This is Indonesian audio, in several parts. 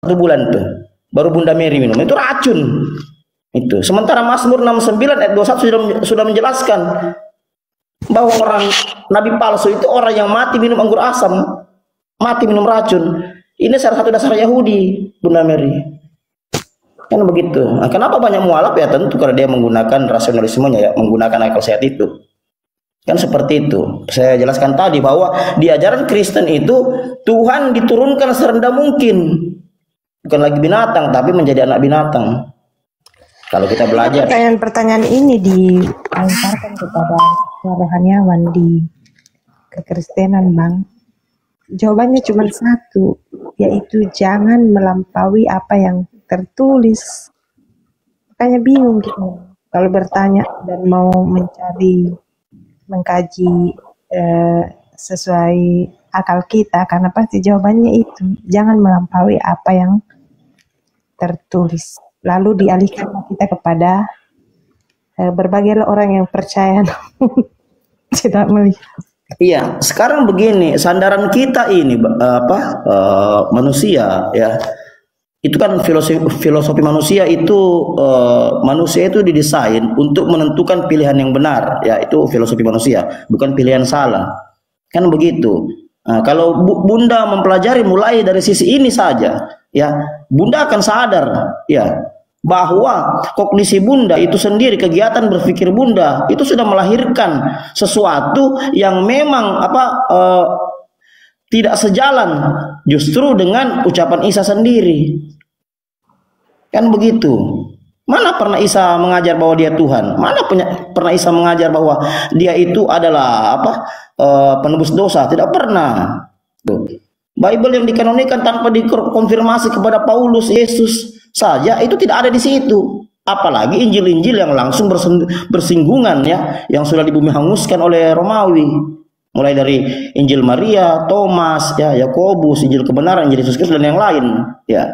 bulan tuh. Baru Bunda Mary minum. Itu racun. Itu. Sementara Mazmur 69 ayat 21 sudah menjelaskan bahwa orang nabi palsu itu orang yang mati minum anggur asam, mati minum racun. Ini salah satu dasar Yahudi, Bunda Mary. Kan begitu. Nah, kenapa banyak mualaf ya? Tentu karena dia menggunakan rasionalismenya ya, menggunakan akal sehat itu. Kan seperti itu. Saya jelaskan tadi bahwa di ajaran Kristen itu Tuhan diturunkan serendah mungkin. Bukan lagi binatang, tapi menjadi anak binatang. Kalau kita belajar. Pertanyaan-pertanyaan ini diantarkan kepada rohaniawan di kekristenan, Bang. Jawabannya cuma satu, yaitu jangan melampaui apa yang tertulis. Makanya bingung gitu. Kalau bertanya dan mau mengkaji sesuai akal kita, karena pasti jawabannya itu jangan melampaui apa yang tertulis. Lalu dialihkan kita kepada berbagai orang yang percaya tidak melihat. Iya, sekarang begini, sandaran kita ini manusia ya. Itu kan filosofi manusia itu manusia itu didesain untuk menentukan pilihan yang benar, ya itu filosofi manusia, bukan pilihan salah. Kan begitu. Nah, kalau Bunda mempelajari mulai dari sisi ini saja, ya, Bunda akan sadar ya bahwa kognisi Bunda itu sendiri, kegiatan berpikir Bunda itu sudah melahirkan sesuatu yang memang tidak sejalan justru dengan ucapan Isa sendiri. Kan begitu. Mana pernah Isa mengajar bahwa dia Tuhan? Mana pernah Isa mengajar bahwa dia itu adalah penebus dosa? Tidak pernah. Tuh. Bible yang dikanonikan tanpa dikonfirmasi kepada Paulus, Yesus saja itu tidak ada di situ. Apalagi Injil-Injil yang langsung bersinggungan ya, yang sudah dibumi hanguskan oleh Romawi. Mulai dari Injil Maria, Thomas, ya, Yakobus, Injil kebenaran, Injil Yesus Kristus dan yang lain, ya.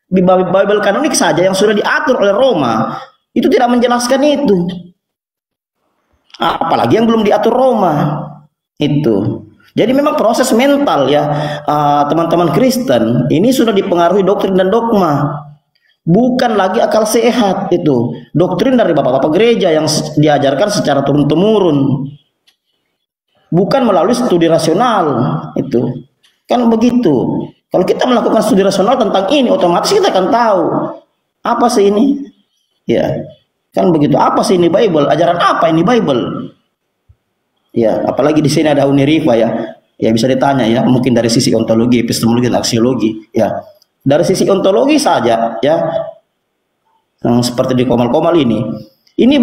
Di Bible kanonik saja yang sudah diatur oleh Roma itu tidak menjelaskan itu. Apalagi yang belum diatur Roma itu. Jadi memang proses mental ya teman-teman Kristen ini sudah dipengaruhi doktrin dan dogma. Bukan lagi akal sehat itu. Doktrin dari bapak-bapak gereja yang diajarkan secara turun-temurun. Bukan melalui studi rasional itu. Kan begitu. Kalau kita melakukan studi rasional tentang ini, otomatis kita akan tahu apa sih ini. Ya. Kan begitu. Apa sih ini Bible? Ajaran apa ini Bible? Ya, apalagi di sini ada Uniriva ya. Ya bisa ditanya ya, mungkin dari sisi ontologi, epistemologi dan aksiologi ya. Dari sisi ontologi saja ya. Yang seperti di komal-komal ini. Ini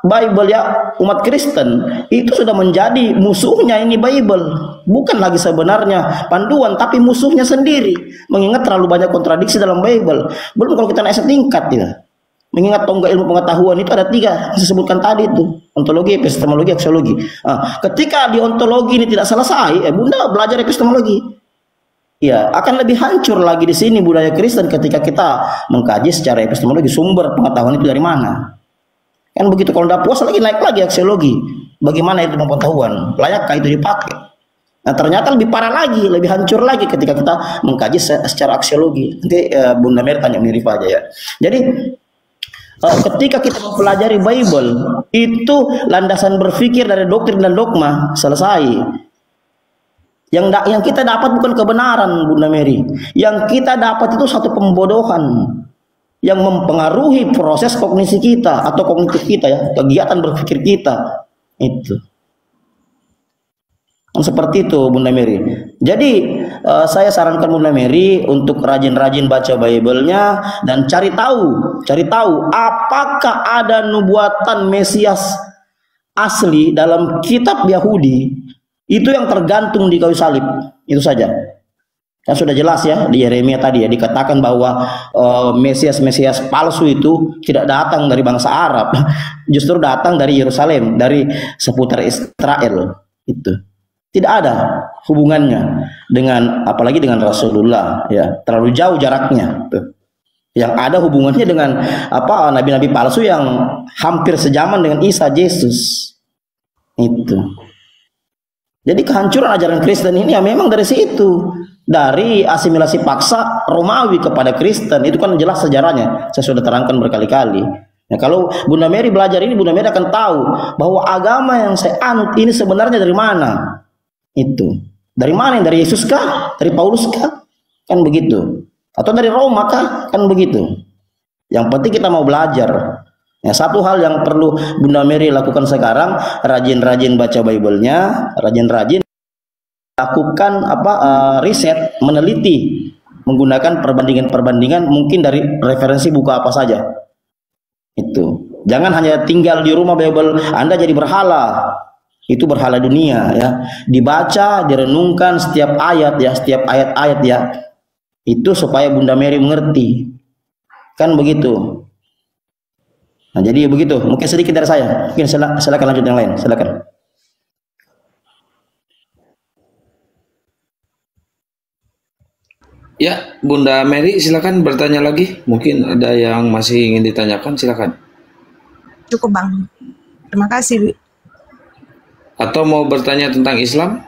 Bible ya, umat Kristen itu sudah menjadi musuhnya ini Bible. Bukan lagi sebenarnya panduan, tapi musuhnya sendiri. Mengingat terlalu banyak kontradiksi dalam Bible. Belum kalau kita naik setingkat ya. Mengingat tonggak ilmu pengetahuan itu ada 3 yang saya sebutkan tadi itu. Ontologi, epistemologi, aksiologi. Nah, ketika di ontologi ini tidak selesai, Bunda belajar epistemologi. Ya, akan lebih hancur lagi di sini budaya Kristen ketika kita mengkaji secara epistemologi sumber pengetahuan itu dari mana. Kan begitu, kalau tidak puas lagi naik lagi aksiologi. Bagaimana itu pengetahuan? Layakkah itu dipakai? Nah ternyata lebih parah lagi, lebih hancur lagi ketika kita mengkaji secara aksiologi. Nanti Bunda Mer tanya Uniriva aja ya. Jadi ketika kita mempelajari Bible, itu landasan berpikir dari doktrin dan dogma selesai. Yang kita dapat bukan kebenaran, Bunda Mary. Yang kita dapat itu satu pembodohan yang mempengaruhi proses kognisi kita atau kognitif kita ya, kegiatan berpikir kita itu. Seperti itu Bunda Mary. Jadi saya sarankan Bunda Mary untuk rajin-rajin baca Bible-nya dan cari tahu apakah ada nubuatan Mesias asli dalam kitab Yahudi itu yang tergantung di kayu salib. Itu saja. Kan sudah jelas ya di Yeremia tadi ya, dikatakan bahwa Mesias palsu itu tidak datang dari bangsa Arab, justru datang dari Yerusalem, dari seputar Israel. Itu tidak ada hubungannya dengan, apalagi dengan Rasulullah ya, terlalu jauh jaraknya tuh. Yang ada hubungannya dengan nabi-nabi palsu yang hampir sejaman dengan Isa Yesus itu. Jadi kehancuran ajaran Kristen ini ya memang dari situ, dari asimilasi paksa Romawi kepada Kristen. Itu kan jelas sejarahnya, saya sudah terangkan berkali-kali. Nah, kalau Bunda Mary belajar ini, Bunda Mary akan tahu bahwa agama yang saya anut ini sebenarnya dari mana. Itu dari mana? Dari Yesus kah? Dari Paulus kah? Kan begitu. Atau dari Roma kah? Kan begitu. Yang penting kita mau belajar. Ya, satu hal yang perlu Bunda Mary lakukan sekarang, rajin-rajin baca Bible-nya, rajin-rajin lakukan riset, meneliti, menggunakan perbandingan-perbandingan mungkin dari referensi buku apa saja. Itu. Jangan hanya tinggal di rumah Bible, Anda jadi berhala. Itu berhala dunia ya. Dibaca, direnungkan setiap ayat ya, setiap ayat-ayat ya. Itu supaya Bunda Mary mengerti. Kan begitu. Nah, jadi begitu. Mungkin sedikit dari saya. Mungkin silakan lanjut yang lain. Silakan. Ya, Bunda Mary silakan bertanya lagi. Mungkin ada yang masih ingin ditanyakan, silakan. Cukup Bang. Terima kasih. Atau mau bertanya tentang Islam?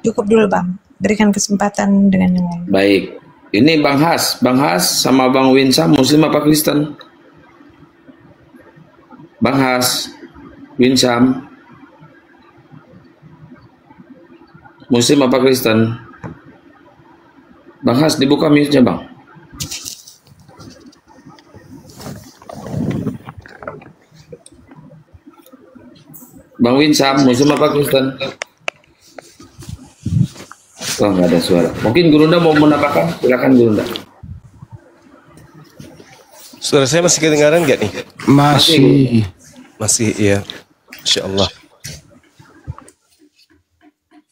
Cukup dulu Bang. Berikan kesempatan dengan yang lain. Baik. Ini Bang Has sama Bang Winsam, Muslim apa Kristen? Bang Has, Winsam, Muslim apa Kristen? Bang Has, dibuka mute-nya Bang. Bang Winsam, Muslim apa Kristen? Oh, nggak ada suara. Mungkin Gurunda mau menambahkan? Silakan Gurunda. Suara saya masih kedengaran nggak nih? Masih ya. Insya Allah.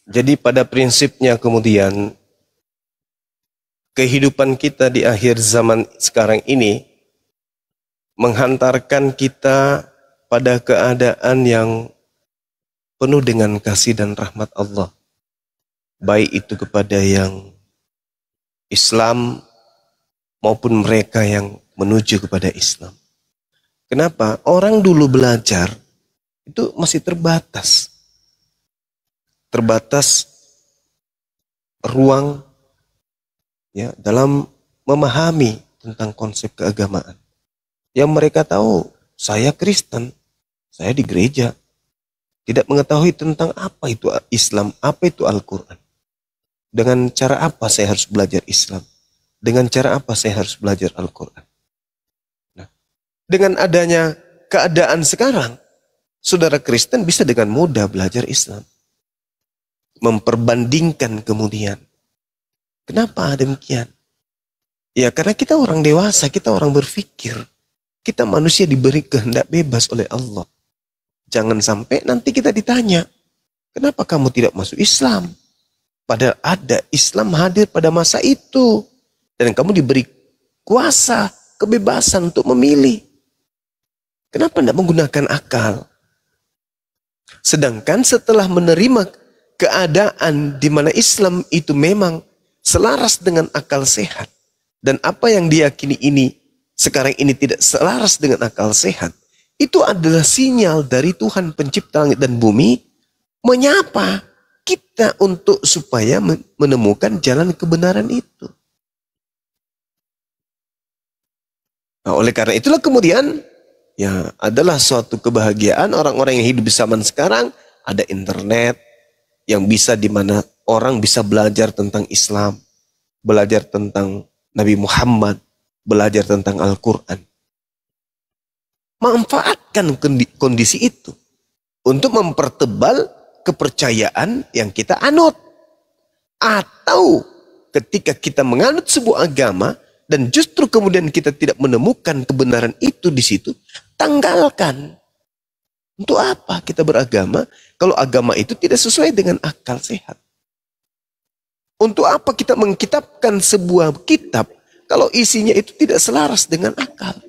Jadi pada prinsipnya kemudian kehidupan kita di akhir zaman sekarang ini menghantarkan kita pada keadaan yang penuh dengan kasih dan rahmat Allah. Baik itu kepada yang Islam maupun mereka yang menuju kepada Islam. Kenapa? Orang dulu belajar itu masih terbatas. Terbatas ruang ya dalam memahami tentang konsep keagamaan. Yang mereka tahu, saya Kristen, saya di gereja. Tidak mengetahui tentang apa itu Islam, apa itu Al-Quran. Dengan cara apa saya harus belajar Islam? Dengan cara apa saya harus belajar Al-Quran? Nah, dengan adanya keadaan sekarang, saudara Kristen bisa dengan mudah belajar Islam. Memperbandingkan kemudian. Kenapa demikian? Ya karena kita orang dewasa, kita orang berpikir. Kita manusia diberi kehendak bebas oleh Allah. Jangan sampai nanti kita ditanya, kenapa kamu tidak masuk Islam? Padahal ada Islam hadir pada masa itu. Dan kamu diberi kuasa, kebebasan untuk memilih. Kenapa tidak menggunakan akal? Sedangkan setelah menerima keadaan di mana Islam itu memang selaras dengan akal sehat. Dan apa yang diyakini ini, sekarang ini tidak selaras dengan akal sehat. Itu adalah sinyal dari Tuhan pencipta langit dan bumi menyapa kita untuk supaya menemukan jalan kebenaran itu. Nah, oleh karena itulah kemudian ya adalah suatu kebahagiaan orang-orang yang hidup di zaman sekarang, ada internet yang bisa di mana orang bisa belajar tentang Islam, belajar tentang Nabi Muhammad, belajar tentang Al-Quran. Manfaatkan kondisi itu untuk mempertebal kepercayaan yang kita anut. Atau ketika kita menganut sebuah agama dan justru kemudian kita tidak menemukan kebenaran itu di situ, tanggalkan. Untuk apa kita beragama kalau agama itu tidak sesuai dengan akal sehat? Untuk apa kita mengkitabkan sebuah kitab kalau isinya itu tidak selaras dengan akal?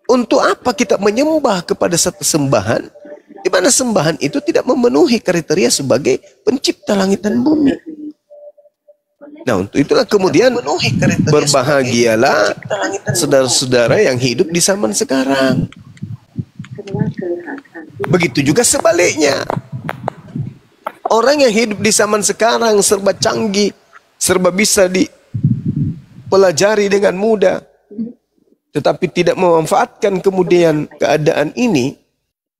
Untuk apa kita menyembah kepada satu sembahan di mana sembahan itu tidak memenuhi kriteria sebagai pencipta langit dan bumi? Nah, untuk itulah kemudian berbahagialah saudara-saudara yang hidup di zaman sekarang. Begitu juga sebaliknya. Orang yang hidup di zaman sekarang serba canggih, serba bisa dipelajari dengan mudah, tetapi tidak memanfaatkan kemudian keadaan ini,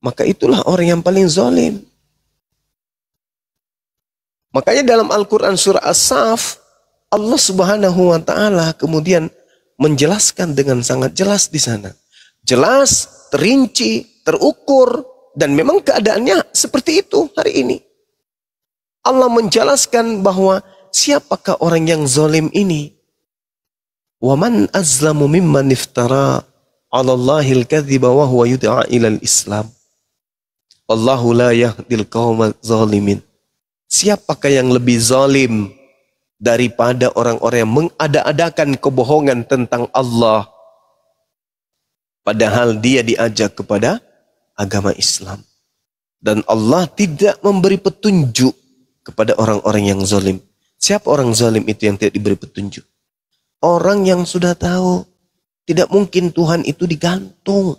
maka itulah orang yang paling zalim. Makanya dalam Al-Quran surah As-Saff, Allah Subhanahu wa Ta'ala kemudian menjelaskan dengan sangat jelas di sana. Jelas, terinci, terukur, dan memang keadaannya seperti itu hari ini. Allah menjelaskan bahwa siapakah orang yang zalim ini? Wa man azlamu mimman iftara 'ala Allahil kadhiba wa huwa yud'a ilal Islam. Wallahu la yahdil qaumal zalimin. Siapakah yang lebih zalim daripada orang-orang yang mengada-adakan kebohongan tentang Allah, padahal dia diajak kepada agama Islam. Dan Allah tidak memberi petunjuk kepada orang-orang yang zalim. Siapa orang zalim itu yang tidak diberi petunjuk? Orang yang sudah tahu tidak mungkin Tuhan itu digantung,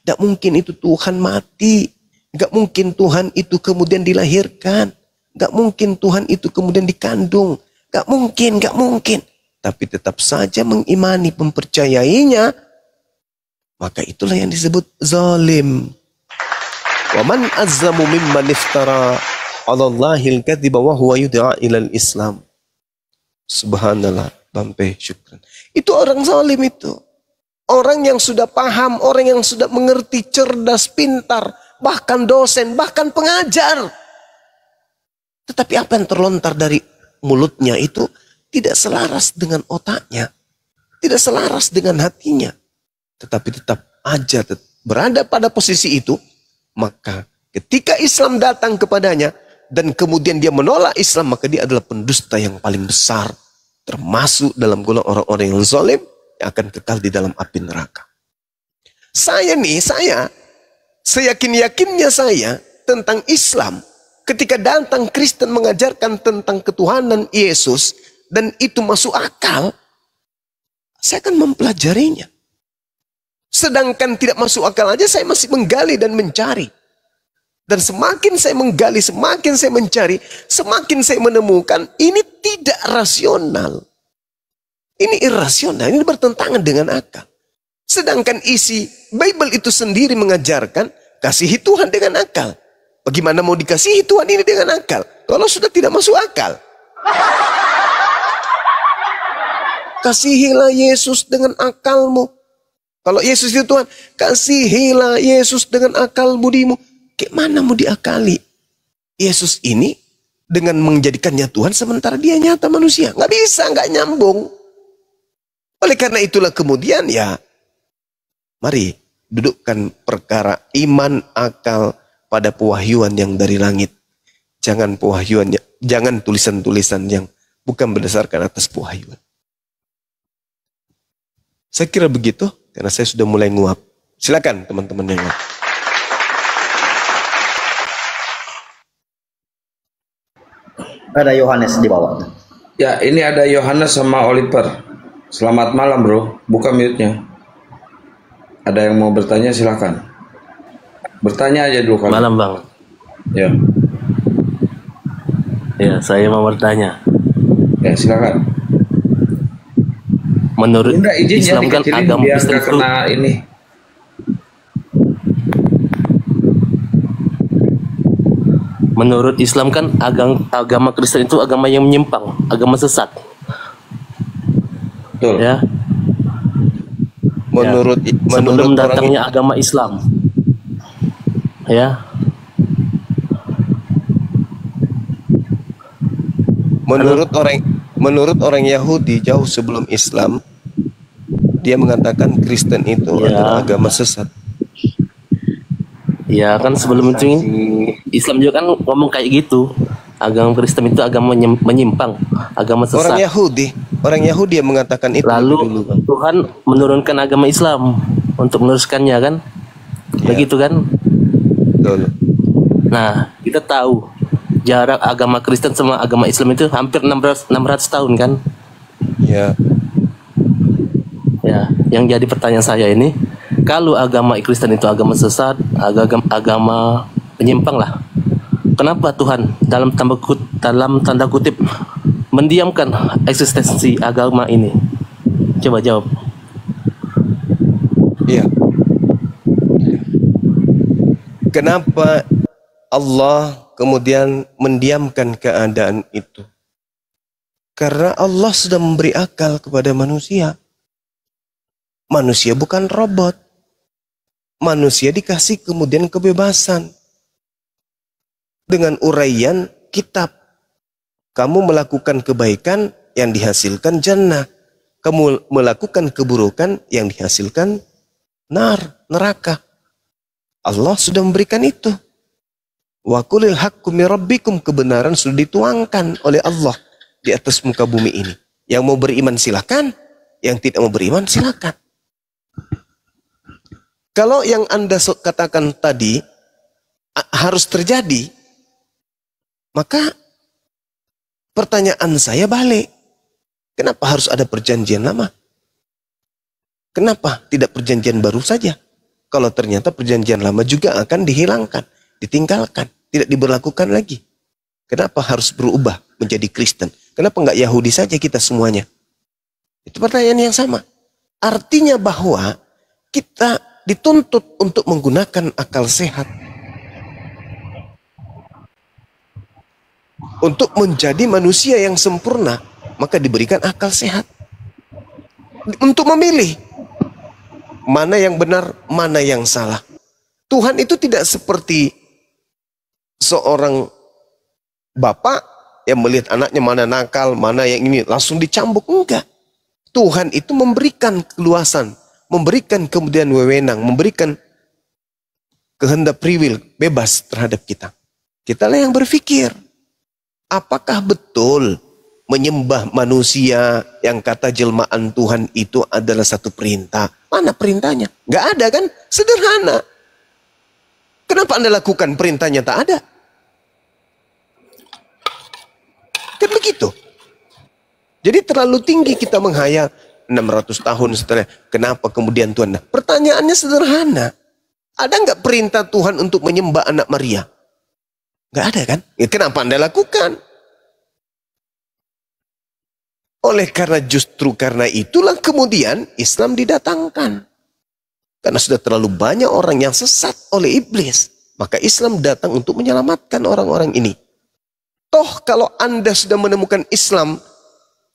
tidak mungkin itu Tuhan mati, tidak mungkin Tuhan itu kemudian dilahirkan, tidak mungkin Tuhan itu kemudian dikandung, tidak mungkin. Tapi tetap saja mengimani, mempercayainya, maka itulah yang disebut zalim. Wa man azlamu mimman iftara 'ala Allahil kadhiba wa huwa yud'a ilal Islam. Subhanallah, Bampe, syukran. Itu orang zalim itu. Orang yang sudah paham, orang yang sudah mengerti, cerdas, pintar, bahkan dosen, bahkan pengajar. Tetapi apa yang terlontar dari mulutnya itu tidak selaras dengan otaknya, tidak selaras dengan hatinya. Tetapi tetap aja berada pada posisi itu, maka ketika Islam datang kepadanya dan kemudian dia menolak Islam, maka dia adalah pendusta yang paling besar, termasuk dalam golongan orang-orang yang zalim yang akan kekal di dalam api neraka. Saya seyakin-yakinnya saya tentang Islam, ketika datang Kristen mengajarkan tentang ketuhanan Yesus dan itu masuk akal, saya akan mempelajarinya. Sedangkan tidak masuk akal aja saya masih menggali dan mencari. Dan semakin saya menggali, semakin saya mencari, semakin saya menemukan ini tidak rasional. Ini irasional, ini bertentangan dengan akal. Sedangkan isi Bible itu sendiri mengajarkan kasihi Tuhan dengan akal. Bagaimana mau dikasihi Tuhan ini dengan akal kalau sudah tidak masuk akal? Kasihilah Yesus dengan akalmu. Kalau Yesus itu Tuhan, kasihilah Yesus dengan akal budimu. Gimana mau diakali Yesus ini dengan menjadikannya Tuhan sementara dia nyata manusia? Nggak bisa, nggak nyambung. Oleh karena itulah kemudian ya, mari dudukkan perkara iman akal pada pewahyuan yang dari langit. Jangan pewahyuannya, jangan tulisan-tulisan yang bukan berdasarkan atas pewahyuan. Saya kira begitu, karena saya sudah mulai nguap. Silakan teman-teman yang lain. Ada Yohanes di bawah. Ya, ini ada Yohanes sama Oliver. Selamat malam, bro. Buka mute-nya. Ada yang mau bertanya, silakan. Bertanya aja dulu kali. Malam, Bang. Ya. Ya, saya mau bertanya. Ya, silakan. Menurut Enggak, izin ya Islam kan dikecilin agama biar Kristen nggak itu kena ini. menurut Islam kan agama Kristen itu agama yang menyimpang, agama sesat. Betul. Ya. Menurut datangnya agama Islam. Ya. Menurut orang Yahudi jauh sebelum Islam, dia mengatakan Kristen itu adalah agama sesat. Ya kan sebelum itu Islam juga kan ngomong kayak gitu. Agama Kristen itu agama menyimpang, agama sesat. Orang Yahudi yang mengatakan itu. Lalu dulu, Bang. Tuhan menurunkan agama Islam untuk meneruskannya kan? Ya. Begitu kan? Betul. Nah, kita tahu jarak agama Kristen sama agama Islam itu hampir 600 tahun kan? Ya. Ya, yang jadi pertanyaan saya ini, kalau agama Kristen itu agama sesat, agama penyimpang lah. kenapa Tuhan dalam tanda kutip mendiamkan eksistensi agama ini? Coba jawab. Iya. Kenapa Allah kemudian mendiamkan keadaan itu? Karena Allah sudah memberi akal kepada manusia. Manusia bukan robot. Manusia dikasih kemudian kebebasan. Dengan uraian kitab. Kamu melakukan kebaikan yang dihasilkan jannah. Kamu melakukan keburukan yang dihasilkan neraka. Allah sudah memberikan itu. Wa qulil haqqu min rabbikum, kebenaran sudah dituangkan oleh Allah di atas muka bumi ini. Yang mau beriman silakan, yang tidak mau beriman silakan. Kalau yang Anda katakan tadi harus terjadi, maka pertanyaan saya balik. Kenapa harus ada perjanjian lama? Kenapa tidak perjanjian baru saja? Kalau ternyata perjanjian lama juga akan dihilangkan, ditinggalkan, tidak diberlakukan lagi. Kenapa harus berubah menjadi Kristen? Kenapa nggak Yahudi saja kita semuanya? Itu pertanyaan yang sama. Artinya bahwa kita dituntut untuk menggunakan akal sehat. Untuk menjadi manusia yang sempurna, maka diberikan akal sehat. Untuk memilih mana yang benar, mana yang salah. Tuhan itu tidak seperti seorang bapak yang melihat anaknya mana nakal, mana yang ini langsung dicambuk. Enggak. Tuhan itu memberikan keluasan, memberikan kemudian wewenang, memberikan kehendak free will, bebas terhadap kita. Kitalah yang berpikir, apakah betul menyembah manusia yang kata jelmaan Tuhan itu adalah satu perintah? Mana perintahnya? Nggak ada kan? Sederhana. Kenapa Anda lakukan perintahnya tak ada? Kan begitu. Jadi terlalu tinggi kita menghayal 600 tahun setelah. Kenapa kemudian Tuhan? Nah, pertanyaannya sederhana. Ada nggak perintah Tuhan untuk menyembah anak Maria? Nggak ada kan? Ya, kenapa Anda lakukan? Oleh karena justru karena itulah kemudian Islam didatangkan. Karena sudah terlalu banyak orang yang sesat oleh iblis. Maka Islam datang untuk menyelamatkan orang-orang ini. Toh kalau Anda sudah menemukan Islam,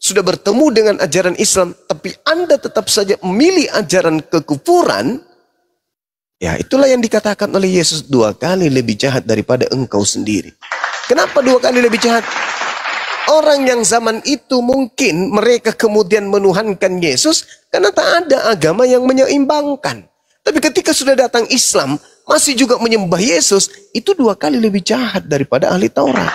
sudah bertemu dengan ajaran Islam, tapi Anda tetap saja memilih ajaran kekufuran, ya itulah yang dikatakan oleh Yesus, 2 kali lebih jahat daripada engkau sendiri. Kenapa 2 kali lebih jahat? Orang yang zaman itu mungkin mereka kemudian menuhankan Yesus karena tak ada agama yang menyeimbangkan. Tapi ketika sudah datang Islam, masih juga menyembah Yesus, itu 2 kali lebih jahat daripada ahli Taurat.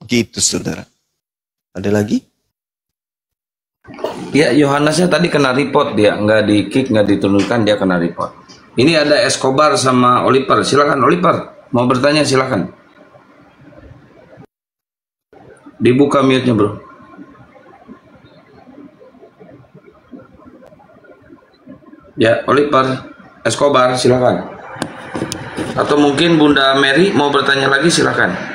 Gitu saudara. Ada lagi? Ya, Yohanesnya tadi kena report dia, nggak di kick, nggak diturunkan, dia kena report. Ini ada Escobar sama Oliver. Silakan Oliver, mau bertanya silakan. Dibuka mute-nya, bro. Ya, Oliver, Escobar, silakan. Atau mungkin Bunda Mary mau bertanya lagi, silakan.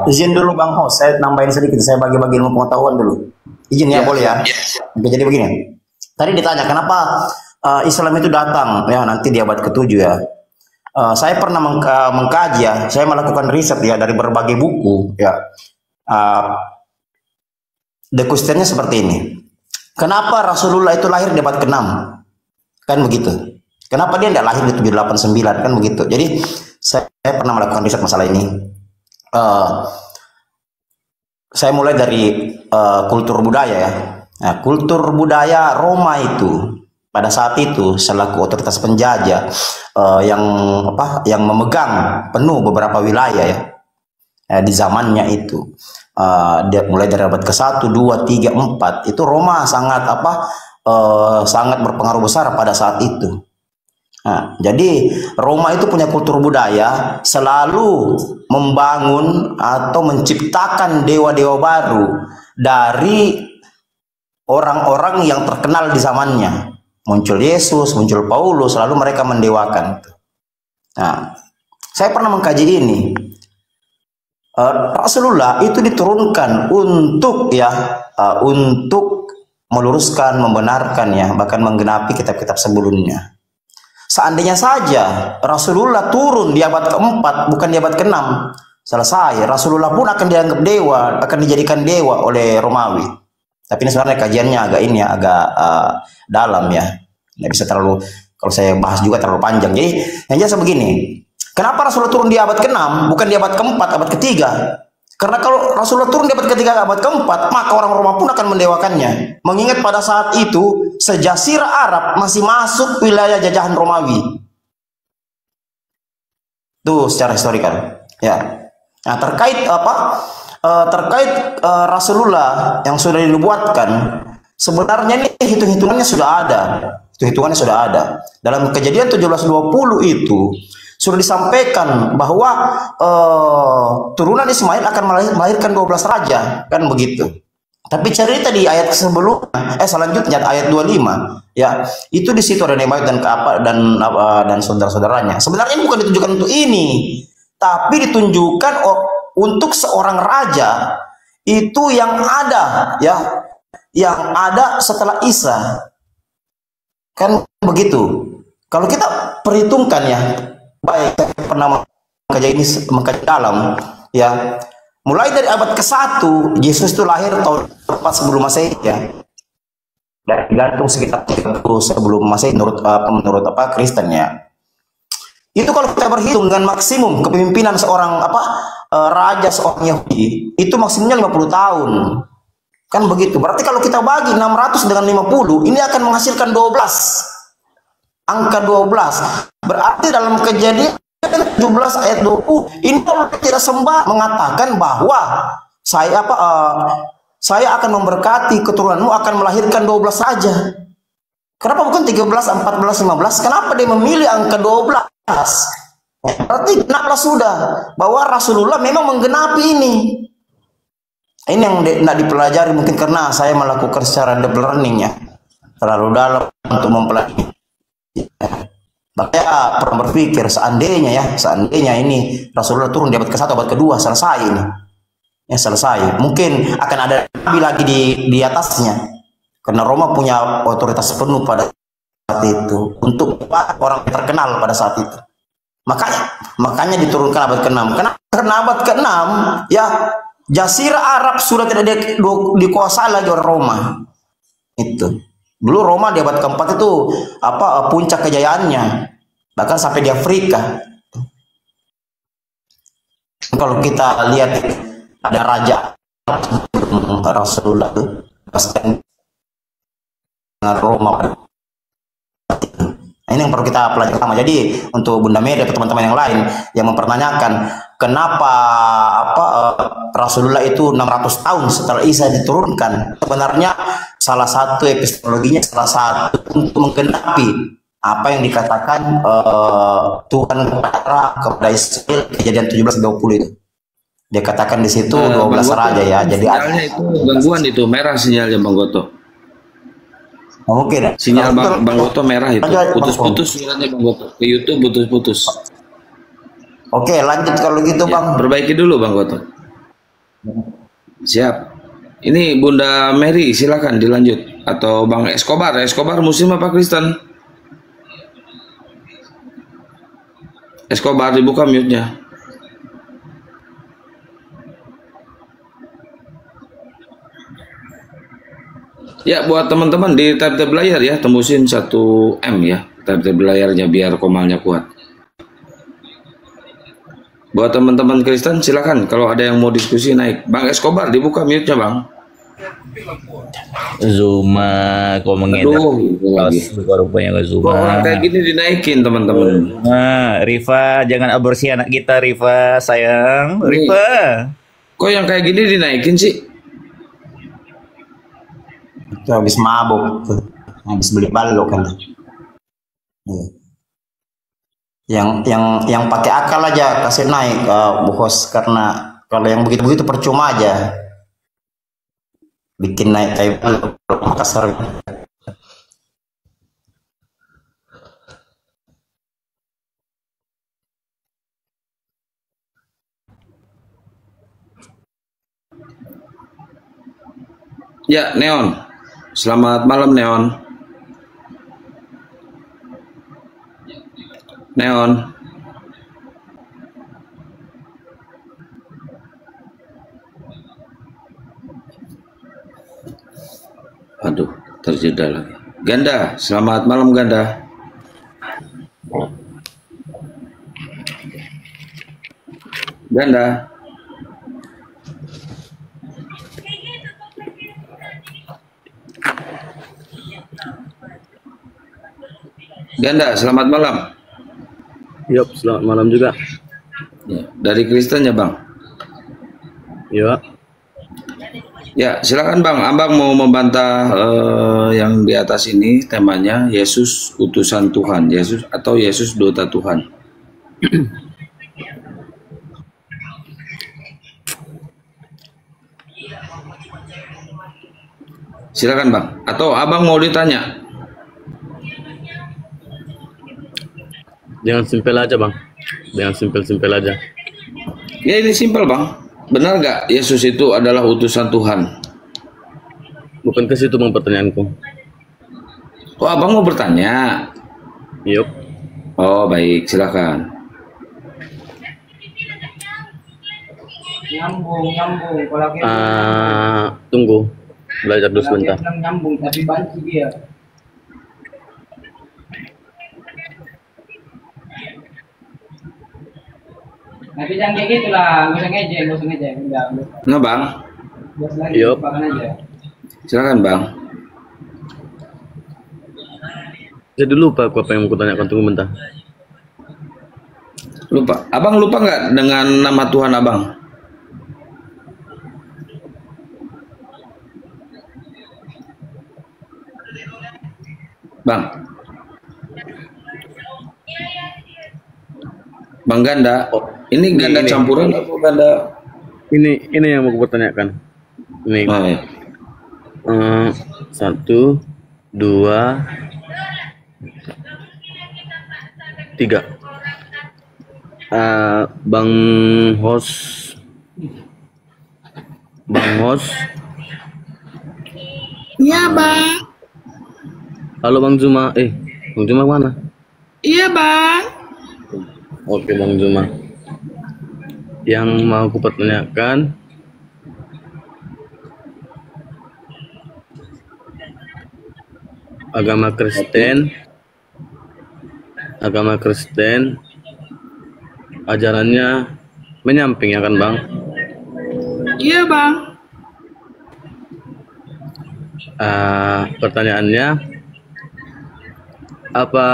Izin dulu Bang Ho, saya nambahin sedikit, saya bagi-bagi ilmu pengetahuan dulu. Izin ya, boleh ya? Oke, jadi begini. Tadi ditanya kenapa Islam itu datang ya nanti di abad ke-7 ya. Saya pernah mengkaji ya, saya melakukan riset ya dari berbagai buku ya. Dekustennya seperti ini. Kenapa Rasulullah itu lahir di abad ke-6? Kan begitu. Kenapa dia tidak lahir di 789? Kan begitu. Jadi saya pernah melakukan riset masalah ini. Saya mulai dari kultur budaya ya. Nah, kultur budaya Roma itu pada saat itu selaku otoritas penjajah yang memegang penuh beberapa wilayah ya, di zamannya itu. Dia mulai dari abad ke-1, 2, 3, 4 itu Roma sangat sangat berpengaruh besar pada saat itu. Nah, jadi Roma itu punya kultur budaya selalu membangun atau menciptakan dewa-dewa baru dari orang-orang yang terkenal di zamannya. Muncul Yesus, muncul Paulus, lalu mereka mendewakan. Nah, saya pernah mengkaji ini. Rasulullah itu diturunkan untuk untuk meluruskan, membenarkan ya, bahkan menggenapi kitab-kitab sebelumnya. Seandainya saja Rasulullah turun di abad keempat, bukan di abad keenam, selesai. Rasulullah pun akan dianggap dewa, akan dijadikan dewa oleh Romawi. Tapi ini sebenarnya kajiannya agak agak dalam ya. Nggak bisa terlalu, kalau saya bahas juga terlalu panjang. Jadi yang jelas begini. Kenapa Rasulullah turun di abad ke-6, bukan di abad ke-4, abad ke-3? Karena kalau Rasulullah turun di abad ke-3, abad ke-4, maka orang Roma pun akan mendewakannya. Mengingat pada saat itu, sejazirah Arab masih masuk wilayah jajahan Romawi. Itu secara historikal. Ya. Nah, terkait Rasulullah yang sudah dinubuatkan, sebenarnya ini hitung-hitungannya sudah ada. Hitung-hitungannya sudah ada. Dalam Kejadian 17:20 itu sudah disampaikan bahwa turunan Ismail akan melahirkan 12 raja, kan begitu. Tapi cerita di ayat sebelumnya, selanjutnya ayat 25, ya, itu di situ ada Nebaioth dan saudara-saudaranya. Sebenarnya bukan ditujukan untuk ini, tapi ditunjukkan untuk seorang raja itu yang ada, ya, yang ada setelah Isa, kan begitu. Kalau kita perhitungkan ya, baik pernah mengkaji dalam ya, mulai dari abad ke-1 Yesus itu lahir tahun 4 sebelum Masehi ya, dan digantung sekitar 30 sebelum Masehi menurut Kristen ya. Itu kalau kita berhitung dengan maksimum kepemimpinan seorang raja seorang Yahudi itu maksimumnya 50 tahun, kan begitu. Berarti kalau kita bagi 600 dengan 50, ini akan menghasilkan 12, angka 12. Berarti dalam Kejadian 17 ayat 20 ini tidak sembah mengatakan bahwa saya akan memberkati keturunanmu akan melahirkan 12 saja. Kenapa bukan 13, 14, 15? Kenapa dia memilih angka 12? Berarti kenapa sudah bahwa Rasulullah memang menggenapi ini. Ini yang tidak dipelajari mungkin karena saya melakukan secara deep learning ya, terlalu dalam untuk mempelajari. Makanya pernah berpikir seandainya ini Rasulullah turun di abad ke-1, abad ke-2, selesai ini. Ya selesai. Mungkin akan ada nabi lagi di atasnya. Karena Roma punya otoritas penuh pada saat itu untuk orang terkenal pada saat itu. Makanya diturunkan abad ke-6. Karena abad ke-6 ya Jazirah Arab sudah tidak dikuasai lagi oleh Roma. Itu. Dulu Roma di abad ke-4 itu puncak kejayaannya, bahkan sampai di Afrika. Kalau kita lihat ada raja Rasulullah itu pasti dengan Roma. Nah, ini yang perlu kita pelajari sama. Jadi untuk Bunda Mary atau teman-teman yang lain yang mempertanyakan kenapa Rasulullah itu 600 tahun setelah Isa diturunkan, sebenarnya salah satu epistemologinya, salah satu untuk menggenapi apa yang dikatakan Tuhan kepada Israel Kejadian 17:20 itu. Dia katakan di situ 12 raja ya. Jadi sinyalnya itu gangguan itu, merah sinyalnya Bang Goto. Oke dah. Sinyal Bang Goto merah itu. Putus-putus sinyalnya Bang Goto. Ke YouTube putus-putus. Oke, lanjut kalau gitu ya, Bang. Perbaiki dulu Bang Goto. Siap. Ini Bunda Mary silakan dilanjut, atau Bang Escobar Muslim apa Kristen? Escobar dibuka mute-nya. Ya, buat teman-teman di tab-tab layar ya, tembusin 1M ya, tab-tab layarnya biar komalnya kuat. Buat teman-teman Kristen silakan, kalau ada yang mau diskusi naik. Bang Escobar dibuka mute-nya Bang. Zuma kok mengedar. Rupanya Zuma. Kok kayak gini dinaikin teman-teman. Nah, Riva jangan aborsi anak kita, Riva sayang. Riva. Kok yang kayak gini dinaikin sih? Itu habis mabuk, habis beli balok kan. Yang pakai akal aja kasih naik bos, karena kalau yang begitu-begitu percuma aja bikin naik kayak balok. Makassar. Ya, Neon. Selamat malam, Neon. Neon. Aduh, terjeda lagi. Ganda, selamat malam, Ganda. Ganda. Ganda, selamat malam. Yup, selamat malam juga. Ya, dari Kristen ya, Bang? Ya. Ya, silakan Bang. Abang mau membantah yang di atas ini, temanya Yesus utusan Tuhan, Yesus atau Yesus duta Tuhan. Silakan Bang. Atau Abang mau ditanya? Jangan simpel aja, Bang. Jangan simpel-simpel aja. Ya ini simpel Bang. Benar gak Yesus itu adalah utusan Tuhan? Bukan ke situ Bang pertanyaanku. Oh Abang mau bertanya? Yup. Oh baik, silakan. Nyambung. Kalau Tunggu. Belajar dulu sebentar. nyambung, tapi banci dia. Nanti jangan kayak gitu lah, nggak usah ngejek, udah. Nah Bang, Bias lagi, Yup. lupakan aja. silakan Bang. Jadi lupa aku apa yang mau kutanyakan, tunggu bentar. Lupa. Abang lupa nggak dengan nama Tuhan Abang? Bang. Bang Ganda. Ini ganda ini. campuran atau ganda? Ini yang mau kupertanyakan. Ini. Oh, ya. 1, 2, 3. Bang Hos. Iya bang. Halo Bang Zuma. Bang Zuma mana? Iya bang. Oke Bang Zuma. Yang mau kupertanyakan, agama Kristen ajarannya menyamping ya kan Bang? Iya bang. Pertanyaannya apa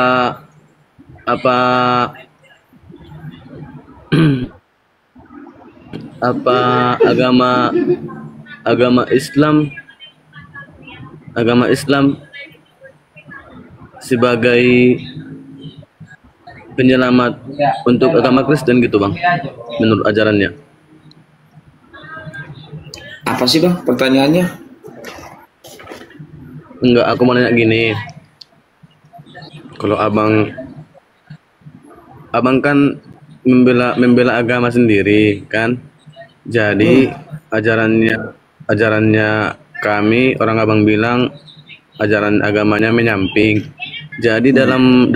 agama Islam sebagai penyelamat untuk agama Kristen gitu Bang, menurut ajarannya? Apa sih Bang pertanyaannya? Enggak, aku mau nanya gini. Kalau abang kan membela agama sendiri kan, jadi ajarannya kami orang abang bilang ajaran agamanya menyamping. Jadi dalam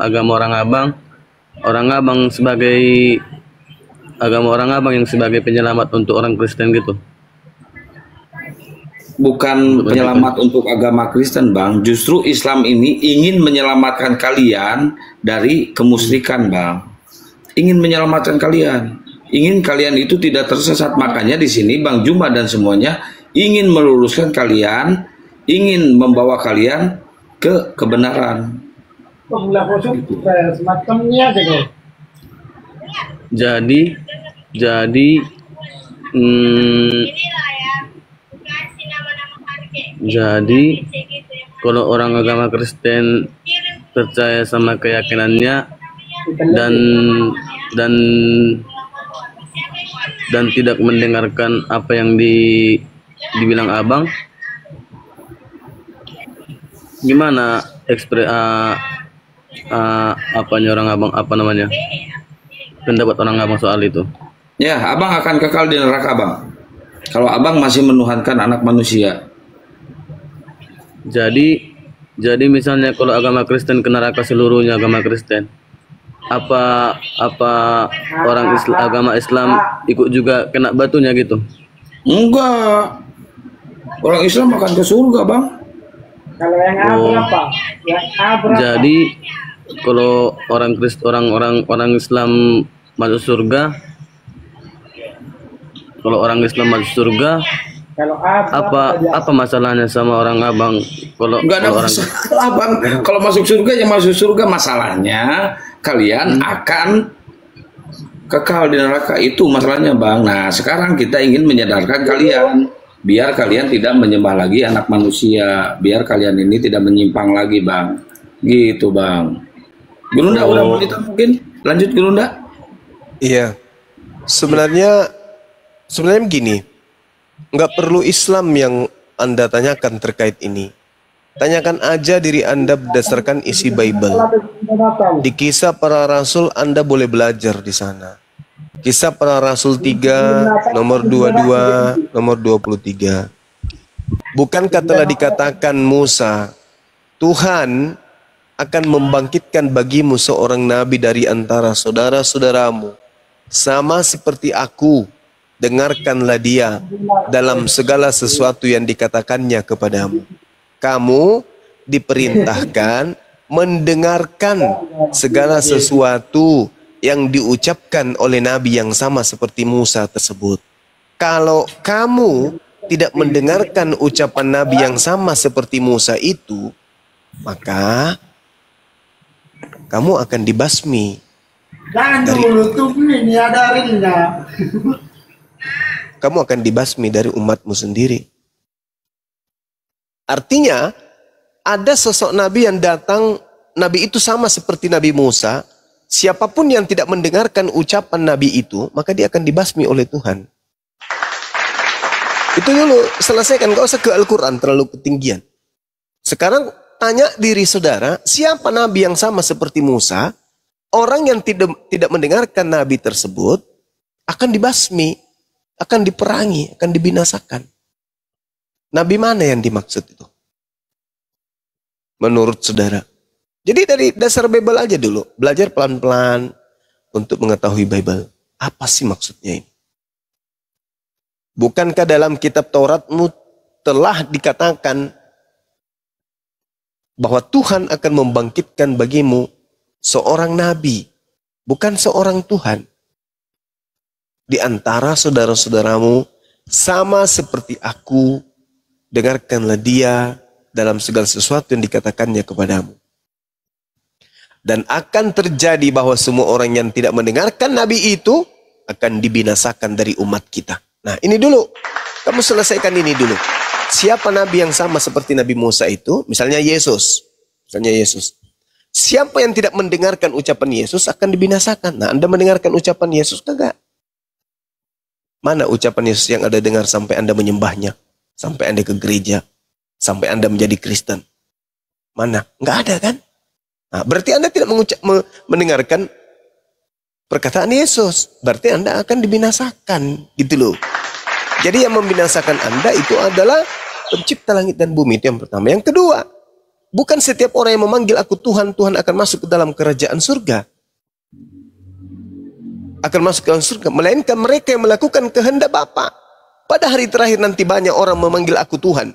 agama orang abang sebagai agama orang abang yang sebagai penyelamat untuk orang Kristen gitu. Bukan penyelamat untuk agama Kristen Bang, justru Islam ini ingin menyelamatkan kalian dari kemusyrikan Bang. Ingin menyelamatkan kalian, ingin kalian itu tidak tersesat. Makanya di sini Bang Juma dan semuanya ingin meluruskan kalian, ingin membawa kalian ke kebenaran. Jadi kalau orang agama Kristen percaya sama keyakinannya dan tidak mendengarkan apa yang dibilang abang, gimana apanya orang abang, apa namanya, pendapat orang abang soal itu? Ya, abang akan kekal di neraka, Bang. Kalau abang masih menuhankan anak manusia. Jadi misalnya kalau agama Kristen ke neraka seluruhnya agama Kristen, apa orang agama Islam ikut juga kena batunya gitu? Enggak. Orang Islam akan ke surga, Bang. Kalau yang apa? Yang Jadi kalau orang Islam masuk surga, kalau orang Islam masuk surga, kalau apa masalahnya sama orang abang? Enggak ada masalah, Bang. Kalau masuk surga ya masuk surga. Masalahnya kalian akan kekal di neraka, itu masalahnya, Bang. Nah, sekarang kita ingin menyadarkan kalian biar kalian tidak menyembah lagi anak manusia, biar kalian ini tidak menyimpang lagi, Bang. Gitu, Bang. Gerunda udah mau mungkin lanjut, Gerunda. Iya. Sebenarnya begini, nggak perlu Islam yang Anda tanyakan terkait ini. Tanyakan aja diri Anda berdasarkan isi Bible. Di Kisah Para Rasul Anda boleh belajar di sana. Kisah Para Rasul 3, nomor 22, nomor 23. Bukankah telah dikatakan Musa, Tuhan akan membangkitkan bagimu seorang nabi dari antara saudara-saudaramu, sama seperti aku. Dengarkanlah dia dalam segala sesuatu yang dikatakannya kepadamu. Kamu diperintahkan mendengarkan segala sesuatu yang diucapkan oleh nabi yang sama seperti Musa tersebut. Kalau kamu tidak mendengarkan ucapan nabi yang sama seperti Musa itu, maka kamu akan dibasmi. Kamu akan dibasmi dari umatmu sendiri. Artinya, ada sosok nabi yang datang, nabi itu sama seperti Nabi Musa. Siapapun yang tidak mendengarkan ucapan nabi itu, maka dia akan dibasmi oleh Tuhan. Itu dulu, selesaikan, gak usah ke Al-Quran terlalu ketinggian. Sekarang tanya diri saudara, siapa nabi yang sama seperti Musa? Orang yang tidak mendengarkan nabi tersebut akan dibasmi, akan diperangi, akan dibinasakan. Nabi mana yang dimaksud itu? Menurut saudara. Jadi dari dasar Bible aja dulu. Belajar pelan-pelan untuk mengetahui Bible. Apa sih maksudnya ini? Bukankah dalam kitab Tauratmu telah dikatakan bahwa Tuhan akan membangkitkan bagimu seorang nabi, bukan seorang Tuhan. Di antara saudara-saudaramu, sama seperti aku, dengarkanlah dia dalam segala sesuatu yang dikatakannya kepadamu. Dan akan terjadi bahwa semua orang yang tidak mendengarkan nabi itu akan dibinasakan dari umat kita. Nah, ini dulu. Kamu selesaikan ini dulu. Siapa nabi yang sama seperti Nabi Musa itu? Misalnya Yesus. Siapa yang tidak mendengarkan ucapan Yesus akan dibinasakan. Nah, Anda mendengarkan ucapan Yesus kagak? Mana ucapan Yesus yang Anda dengar sampai Anda menyembahnya? Sampai Anda ke gereja? Sampai Anda menjadi Kristen? Mana? Nggak ada kan? Nah, berarti Anda tidak mendengarkan perkataan Yesus. Berarti Anda akan dibinasakan. Gitu loh. Jadi yang membinasakan Anda itu adalah pencipta langit dan bumi. Itu yang pertama. Yang kedua, bukan setiap orang yang memanggil aku Tuhan, Tuhan akan masuk ke dalam kerajaan surga. Akan masuk ke dalam surga. Melainkan mereka yang melakukan kehendak Bapa. Pada hari terakhir nanti banyak orang memanggil aku Tuhan.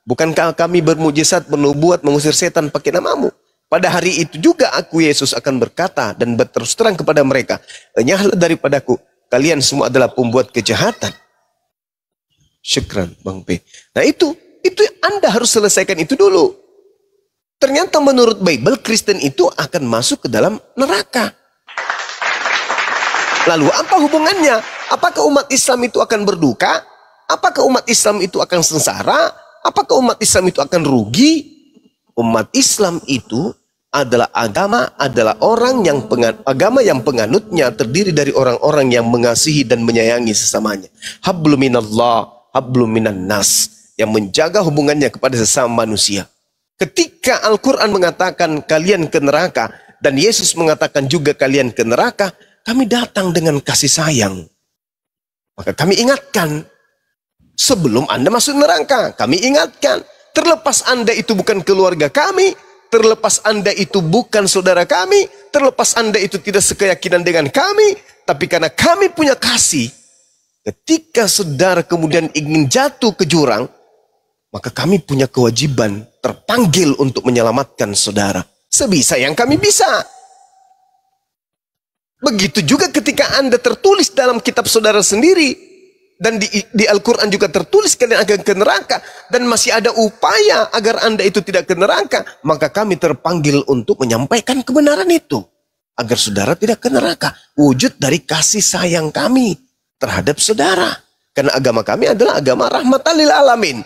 Bukankah kami bermujizat, bernubuat, mengusir setan pakai namamu? Pada hari itu juga aku Yesus akan berkata dan berterus terang kepada mereka, enyahlah daripadaku, kalian semua adalah pembuat kejahatan. Syukran Bang P. Nah itu Anda harus selesaikan itu dulu. Ternyata menurut Bible, Kristen itu akan masuk ke dalam neraka. Lalu apa hubungannya? Apakah umat Islam itu akan berduka? Apakah umat Islam itu akan sengsara? Apakah umat Islam itu akan rugi? Umat Islam itu adalah orang yang agama yang penganutnya terdiri dari orang-orang yang mengasihi dan menyayangi sesamanya. Hablum minallah, hablum minan nas, yang menjaga hubungannya kepada sesama manusia. Ketika Al-Quran mengatakan kalian ke neraka, dan Yesus mengatakan juga kalian ke neraka, kami datang dengan kasih sayang. Maka kami ingatkan, sebelum Anda masuk neraka, kami ingatkan, terlepas Anda itu bukan keluarga kami, terlepas Anda itu bukan saudara kami, terlepas Anda itu tidak sekeyakinan dengan kami, tapi karena kami punya kasih, ketika saudara kemudian ingin jatuh ke jurang, maka kami punya kewajiban terpanggil untuk menyelamatkan saudara. Sebisa yang kami bisa. Begitu juga ketika Anda tertulis dalam kitab saudara sendiri, dan di Al-Quran juga tertulis kalian akan ke neraka, dan masih ada upaya agar Anda itu tidak ke neraka, maka kami terpanggil untuk menyampaikan kebenaran itu, agar saudara tidak ke neraka. Wujud dari kasih sayang kami terhadap saudara. Karena agama kami adalah agama rahmatan lil alamin.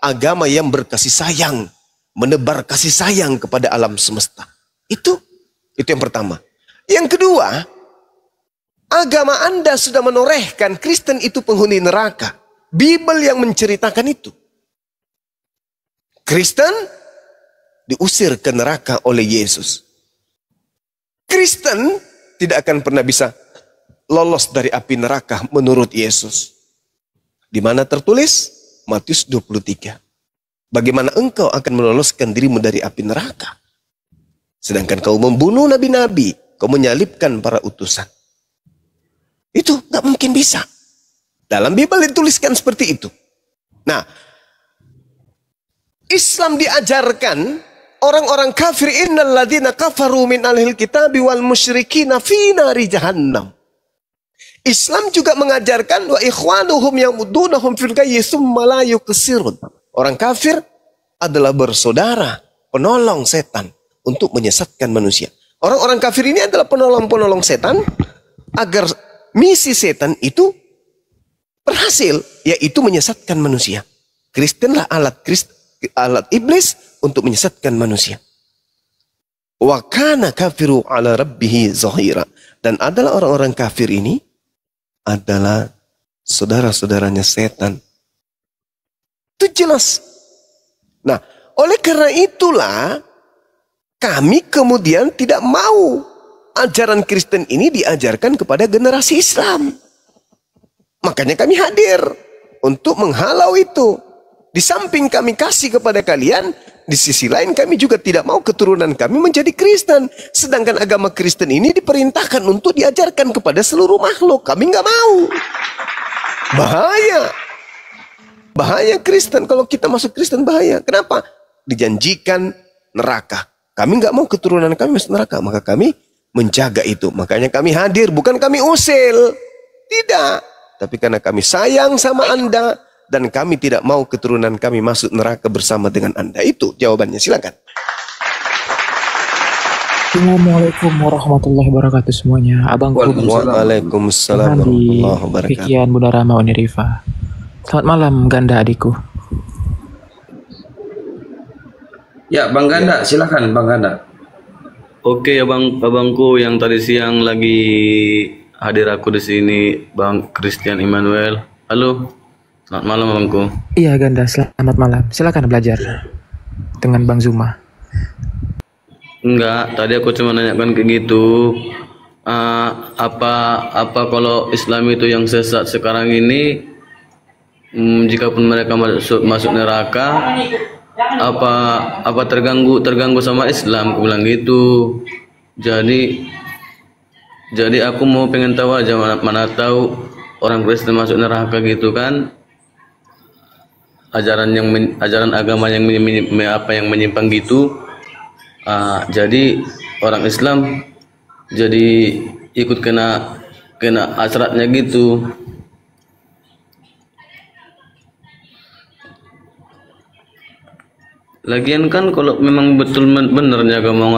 Agama yang berkasih sayang, menebar kasih sayang kepada alam semesta. Itu yang pertama. Yang kedua, agama Anda sudah menorehkan Kristen itu penghuni neraka. Bible yang menceritakan itu. Kristen diusir ke neraka oleh Yesus. Kristen tidak akan pernah bisa lolos dari api neraka menurut Yesus. Di mana tertulis? Matius 23. Bagaimana engkau akan meloloskan dirimu dari api neraka? Sedangkan kau membunuh nabi-nabi, kau menyalibkan para utusan. Itu gak mungkin bisa. Dalam Bible dituliskan seperti itu. Nah, Islam diajarkan orang-orang kafir, innal ladzina kafaru min ahlil kitabi wal musyrikina fi nari jahannam. Islam juga mengajarkan wa ikhwanuhum yamudunahum fil ghayyi tsumma la yuqsirun. Orang kafir adalah bersaudara, penolong setan untuk menyesatkan manusia. Orang-orang kafir ini adalah penolong-penolong setan agar misi setan itu berhasil, yaitu menyesatkan manusia. Kristenlah alat iblis untuk menyesatkan manusia. Wa kana kafiru ala rabbihi zahira. Dan adalah orang-orang kafir ini adalah saudara-saudaranya setan. Itu jelas. Nah, oleh karena itulah kami kemudian tidak mau ajaran Kristen ini diajarkan kepada generasi Islam. Makanya kami hadir untuk menghalau itu. Di samping kami kasih kepada kalian, di sisi lain kami juga tidak mau keturunan kami menjadi Kristen. Sedangkan agama Kristen ini diperintahkan untuk diajarkan kepada seluruh makhluk. Kami nggak mau. Bahaya. Bahaya Kristen. Kalau kita masuk Kristen bahaya. Kenapa? Dijanjikan neraka. Kami nggak mau keturunan kami masuk neraka. Maka kami menjaga itu. Makanya kami hadir. Bukan kami usil. Tidak. Tapi karena kami sayang sama Anda. Dan kami tidak mau keturunan kami masuk neraka bersama dengan Anda. Itu jawabannya. Silakan. Assalamualaikum warahmatullahi wabarakatuh semuanya. Abangku Waalaikumsalam warahmatullahi wabarakatuh. Pikian Bunda Rama Unirifa. Selamat malam Ganda adikku. Ya, Bang Ganda, silakan Bang Ganda. Oke, abangku yang tadi siang lagi hadir aku di sini, Bang Christian Immanuel. Halo, selamat malam abangku. Iya Ganda, selamat malam. Silakan belajar dengan Bang Zuma. Enggak, tadi aku cuma nanyakan kayak gitu. Apa kalau Islam itu yang sesat sekarang ini, jika pun mereka masuk neraka, apa terganggu sama Islam? Aku bilang gitu. Jadi aku mau pengen tahu aja, mana tahu orang Kristen masuk neraka gitu kan? Ajaran agama yang menyimpang gitu. Jadi orang Islam jadi ikut kena asratnya gitu. Lagian kan kalau memang betul benernya agama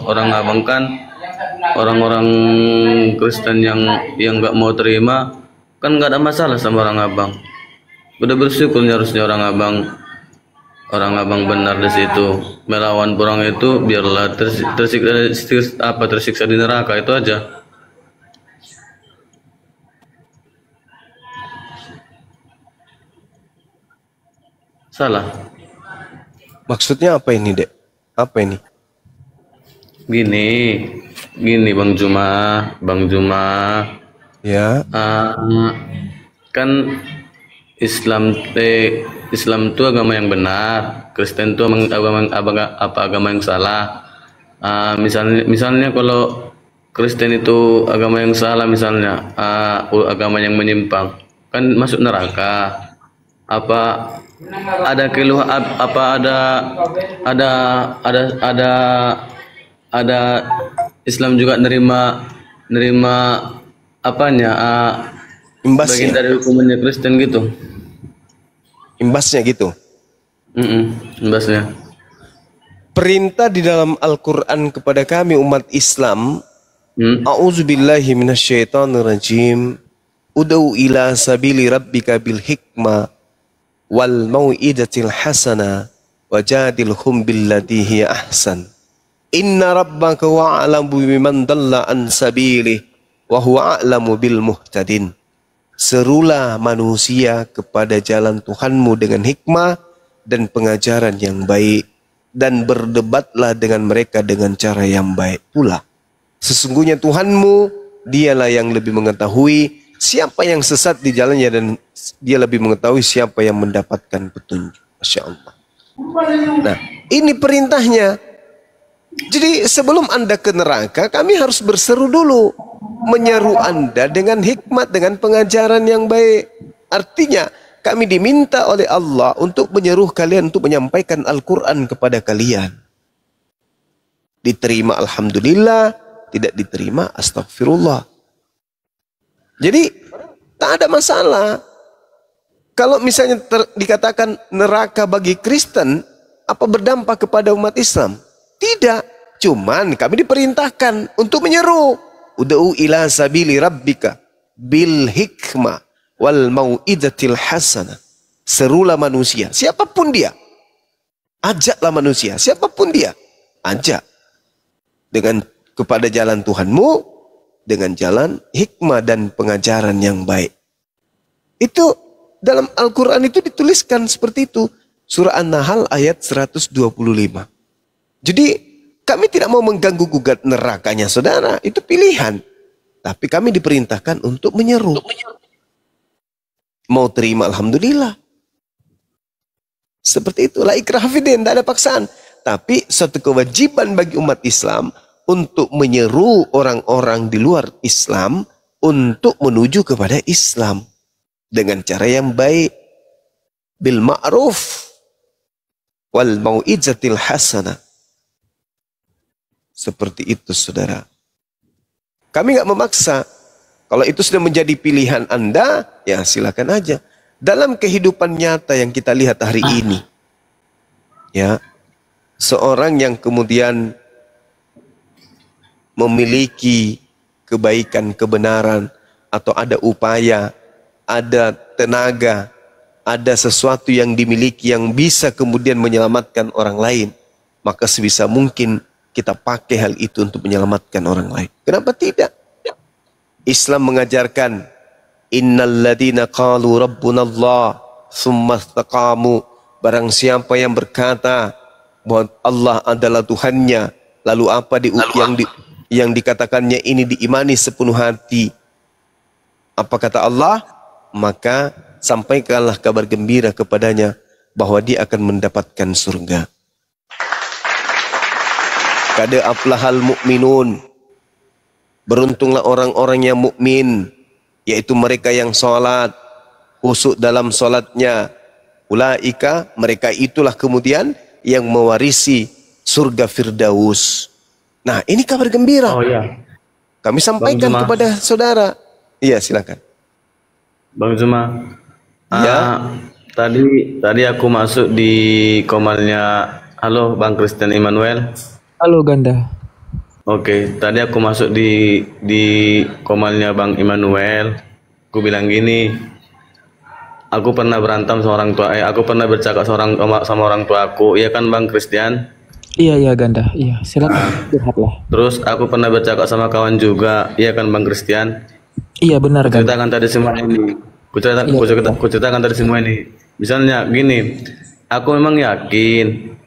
orang abang kan, orang-orang Kristen yang nggak mau terima kan nggak ada masalah sama orang abang. Udah bersyukur harusnya orang abang benar di situ, melawan orang itu biarlah tersiksa di neraka, itu aja. Salah. Maksudnya apa ini, Dek? Apa ini? Gini Bang Juma. Ya. Kan Islam itu agama yang benar, Kristen itu agama yang salah. Misalnya kalau Kristen itu agama yang salah, misalnya agama yang menyimpang, kan masuk neraka. Apa ada keluhan? Apa ada Islam juga nerima apanya? Bagian dari hukumannya Kristen gitu. Imbasnya gitu. Imbasnya. Perintah di dalam Al-Quran kepada kami umat Islam, A'udzubillahi minasyaitonirrajim, ud'u ila sabili rabbika bil hikmah wal mau'idatil hasanah wajadilhum billati hiya ahsan. Inna rabbaka wa'alamu biman dalla an sabilih wa huwa a'lamu bil muhtadin. Serulah manusia kepada jalan Tuhanmu dengan hikmah dan pengajaran yang baik, dan berdebatlah dengan mereka dengan cara yang baik pula. Sesungguhnya Tuhanmu, dialah yang lebih mengetahui siapa yang sesat di jalannya, dan dia lebih mengetahui siapa yang mendapatkan petunjuk. Masya Allah. Nah, ini perintahnya. Jadi sebelum Anda ke neraka, kami harus berseru dulu, menyeru Anda dengan hikmat, dengan pengajaran yang baik. Artinya kami diminta oleh Allah untuk menyeru kalian untuk menyampaikan Al-Quran kepada kalian. Diterima alhamdulillah, tidak diterima astagfirullah. Jadi tak ada masalah. Kalau misalnya dikatakan neraka bagi Kristen, apa berdampak kepada umat Islam? Tidak, cuman kami diperintahkan untuk menyeru. Ud'u ila sabili rabbika bil hikmah wal mau'idatil hasanah. Serulah manusia, siapapun dia. Ajaklah manusia, siapapun dia. Ajak dengan kepada jalan Tuhanmu, dengan jalan hikmah dan pengajaran yang baik. Itu dalam Al-Quran itu dituliskan seperti itu. Surah An-Nahl ayat 125. Jadi kami tidak mau mengganggu gugat nerakanya saudara, itu pilihan. Tapi kami diperintahkan untuk menyeru. Mau terima alhamdulillah. Seperti itu, la ikraha fiddin, tidak ada paksaan. Tapi suatu kewajiban bagi umat Islam untuk menyeru orang-orang di luar Islam untuk menuju kepada Islam dengan cara yang baik, bil ma'ruf wal mau'izatil hasanah. Seperti itu saudara. Kami nggak memaksa. Kalau itu sudah menjadi pilihan Anda, ya silakan aja. Dalam kehidupan nyata yang kita lihat hari ini, ya, seorang yang kemudian memiliki kebaikan, kebenaran, atau ada upaya, ada tenaga, ada sesuatu yang dimiliki yang bisa kemudian menyelamatkan orang lain, maka sebisa mungkin kita pakai hal itu untuk menyelamatkan orang lain. Kenapa tidak? Islam mengajarkan, innal ladina qalu rabbunallah tsumma istaqamu, barang siapa yang berkata bahwa Allah adalah Tuhannya, lalu apa yang dikatakannya ini diimani sepenuh hati. Apa kata Allah? Maka sampaikanlah kabar gembira kepadanya bahwa dia akan mendapatkan surga. Kada aflahal mu'minun, beruntunglah orang-orang yang mukmin, yaitu mereka yang sholat, khusyuk dalam sholatnya. Ulaika, mereka itulah kemudian yang mewarisi surga Firdaus. Nah, ini kabar gembira. Oh ya. Kami sampaikan kepada saudara. Iya, silakan. Bang Zuma. Ya. Tadi aku masuk di komalnya. Halo Bang Kristen Immanuel. Halo Ganda. Oke, tadi aku masuk di komalnya Bang Immanuel. Aku bilang gini, aku pernah berantem sama orang tua. Aku pernah bercakap sama orang tua aku. Iya kan Bang Christian? Iya Ganda. Iya, silakan curhatlah. Terus aku pernah bercakap sama kawan juga. Iya kan Bang Christian? Iya benar Ganda. Ceritakan tadi semua ini. Ku ceritakan tadi semua ini. Misalnya gini, aku memang yakin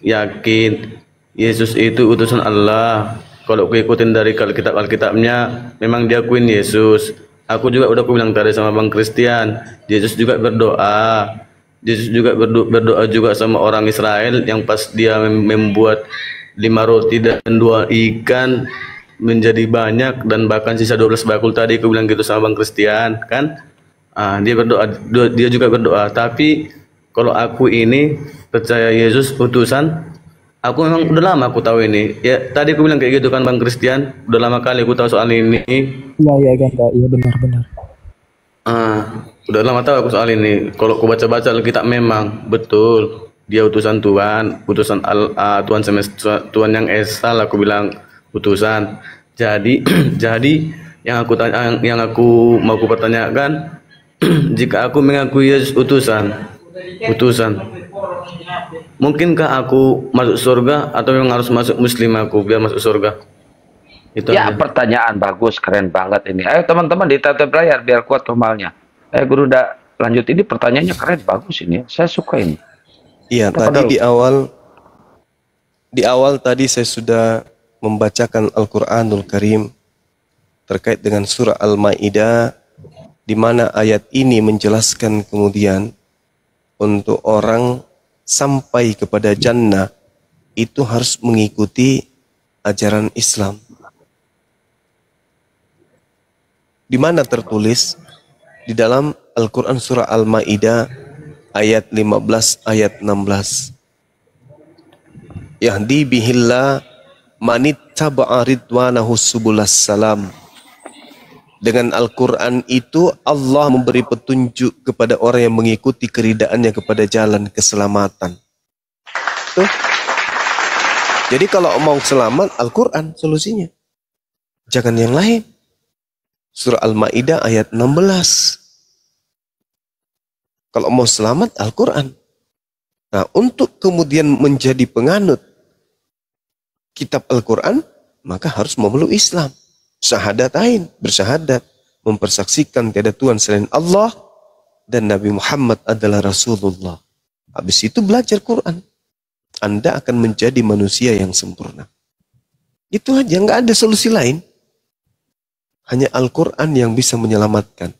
Yesus itu utusan Allah. Kalau aku ikutin dari Alkitabnya, memang diakuin Yesus. Aku juga udah aku bilang tadi sama Bang Christian, Yesus juga berdoa. Yesus juga berdoa juga sama orang Israel yang pas dia membuat 5 roti dan 2 ikan menjadi banyak, dan bahkan sisa 12 bakul tadi aku bilang gitu sama Bang Christian kan. Dia juga berdoa. Tapi kalau aku ini percaya Yesus utusan, aku memang udah lama aku tahu ini. Ya tadi aku bilang kayak gitu kan Bang Christian, udah lama kali aku tahu soal ini. Iya Ganda, iya benar-benar. Udah lama tahu aku soal ini. Kalau aku baca-baca Alkitab memang betul dia utusan Tuhan, utusan Tuhan semesta, Tuhan yang esa, aku bilang utusan. Jadi yang aku mau pertanyakan, jika aku mengakui Yesus utusan, mungkinkah aku masuk surga atau memang harus masuk Muslim aku biar masuk surga? Itu Ya, aja. pertanyaan bagus, keren banget ini. Ayo teman-teman ditatap layar biar kuat kemalnya. Guru udah lanjut, ini pertanyaannya keren, bagus ini. Saya suka ini. Iya, tadi di awal tadi saya sudah membacakan Al-Qur'anul Karim terkait dengan surah Al-Maidah, di mana ayat ini menjelaskan kemudian untuk orang sampai kepada jannah itu harus mengikuti ajaran Islam. Di mana tertulis di dalam Al-Quran surah Al-Maidah ayat 15 ayat 16. Yahdi bihillah manittaba'a ridwanahu subulas salam. Dengan Al-Quran itu Allah memberi petunjuk kepada orang yang mengikuti keridaannya kepada jalan keselamatan. Tuh. Jadi kalau mau selamat, Al-Quran solusinya. Jangan yang lain. Surah Al-Maidah ayat 16. Kalau mau selamat, Al-Quran. Nah, untuk kemudian menjadi penganut kitab Al-Quran, maka harus memeluk Islam. Syahadatain, bersyahadat, mempersaksikan tiada Tuhan selain Allah dan Nabi Muhammad adalah Rasulullah. Habis itu belajar Quran. Anda akan menjadi manusia yang sempurna. Itu aja, nggak ada solusi lain. Hanya Al-Quran yang bisa menyelamatkan.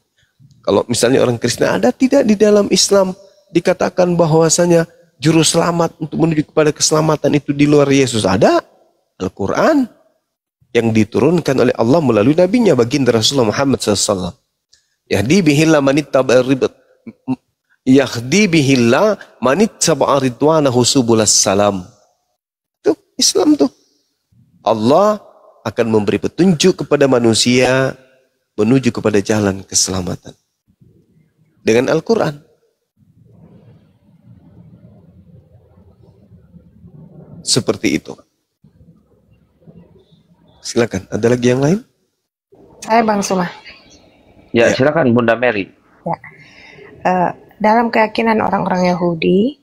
Kalau misalnya orang Kristen, ada tidak di dalam Islam dikatakan bahwasanya juru selamat untuk menuju kepada keselamatan itu di luar Yesus? Ada. Al-Quran yang diturunkan oleh Allah melalui nabinya baginda Rasulullah Muhammad SAW. Yahdi bihillah manittaba'a ridwanahu subulas salam. Itu Islam tuh. Allah akan memberi petunjuk kepada manusia menuju kepada jalan keselamatan dengan Al-Quran. Seperti itu. Silakan, ada lagi yang lain? Saya Bang Suma. Ya, silakan Bunda Mary. Ya. Dalam keyakinan orang-orang Yahudi,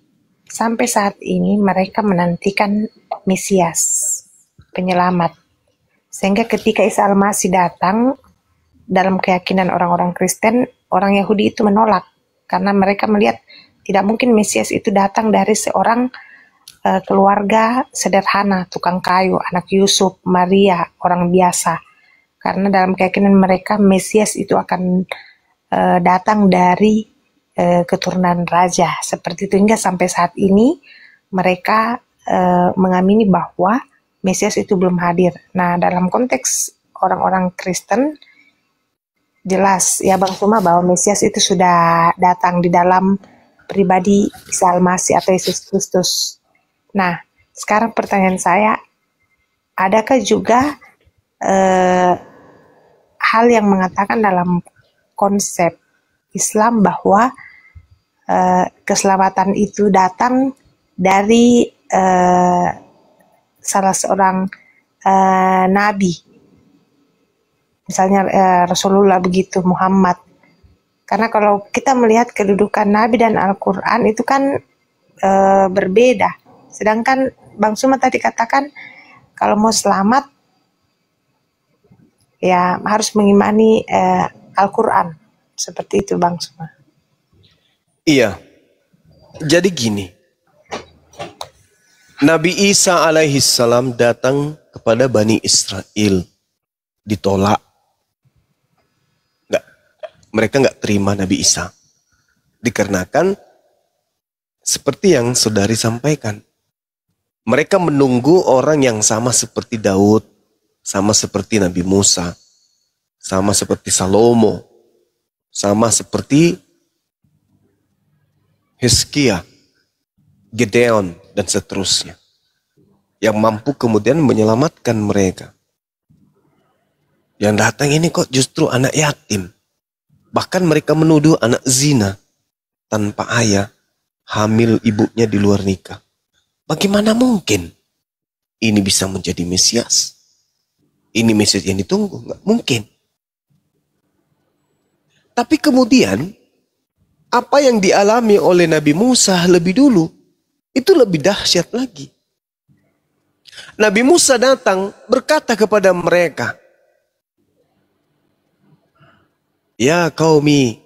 sampai saat ini mereka menantikan Mesias, penyelamat. Sehingga ketika Isa Al-Masih datang, dalam keyakinan orang-orang Kristen, orang Yahudi itu menolak. Karena mereka melihat tidak mungkin Mesias itu datang dari seorang keluarga sederhana, tukang kayu, anak Yusuf, Maria, orang biasa. Karena dalam keyakinan mereka, Mesias itu akan datang dari keturunan raja. Seperti itu, hingga sampai saat ini mereka mengamini bahwa Mesias itu belum hadir. Nah, dalam konteks orang-orang Kristen, jelas ya Bang Suma bahwa Mesias itu sudah datang di dalam pribadi Isa Al-Masih atau Yesus Kristus. Nah, sekarang pertanyaan saya, adakah juga hal yang mengatakan dalam konsep Islam bahwa keselamatan itu datang dari salah seorang nabi, misalnya Rasulullah begitu, Muhammad. Karena kalau kita melihat kedudukan Nabi dan Al-Quran itu kan berbeda. Sedangkan Bang Suma tadi katakan kalau mau selamat ya harus mengimani Al-Quran. Seperti itu Bang Suma. Iya. Jadi gini, Nabi Isa alaihissalam datang kepada Bani Israel. Ditolak. Mereka nggak terima Nabi Isa. Dikarenakan seperti yang saudari sampaikan. Mereka menunggu orang yang sama seperti Daud, sama seperti Nabi Musa, sama seperti Salomo, sama seperti Hizkia, Gideon, dan seterusnya. Yang mampu kemudian menyelamatkan mereka. Yang datang ini kok justru anak yatim. Bahkan mereka menuduh anak zina, tanpa ayah, hamil ibunya di luar nikah. Bagaimana mungkin ini bisa menjadi Mesias? Ini Mesias yang ditunggu? Nggak mungkin. Tapi kemudian, apa yang dialami oleh Nabi Musa lebih dulu, itu lebih dahsyat lagi. Nabi Musa datang berkata kepada mereka, "Ya qaumi,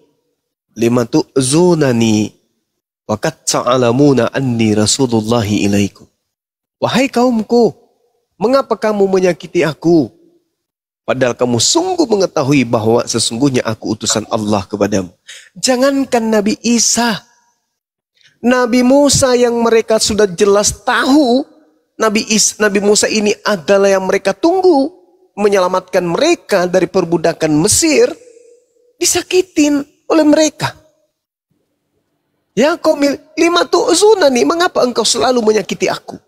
lima tu'zunani wa qad ta'lamuna anni Rasulullahi ilaikum." Wahai kaumku, mengapa kamu menyakiti aku? Padahal kamu sungguh mengetahui bahwa sesungguhnya aku utusan Allah kepadamu. Jangankan Nabi Isa, Nabi Musa yang mereka sudah jelas tahu, Nabi Musa ini adalah yang mereka tunggu, menyelamatkan mereka dari perbudakan Mesir, disakitin oleh mereka. Ya qaumi lima tu'zunani, mengapa engkau selalu menyakiti aku?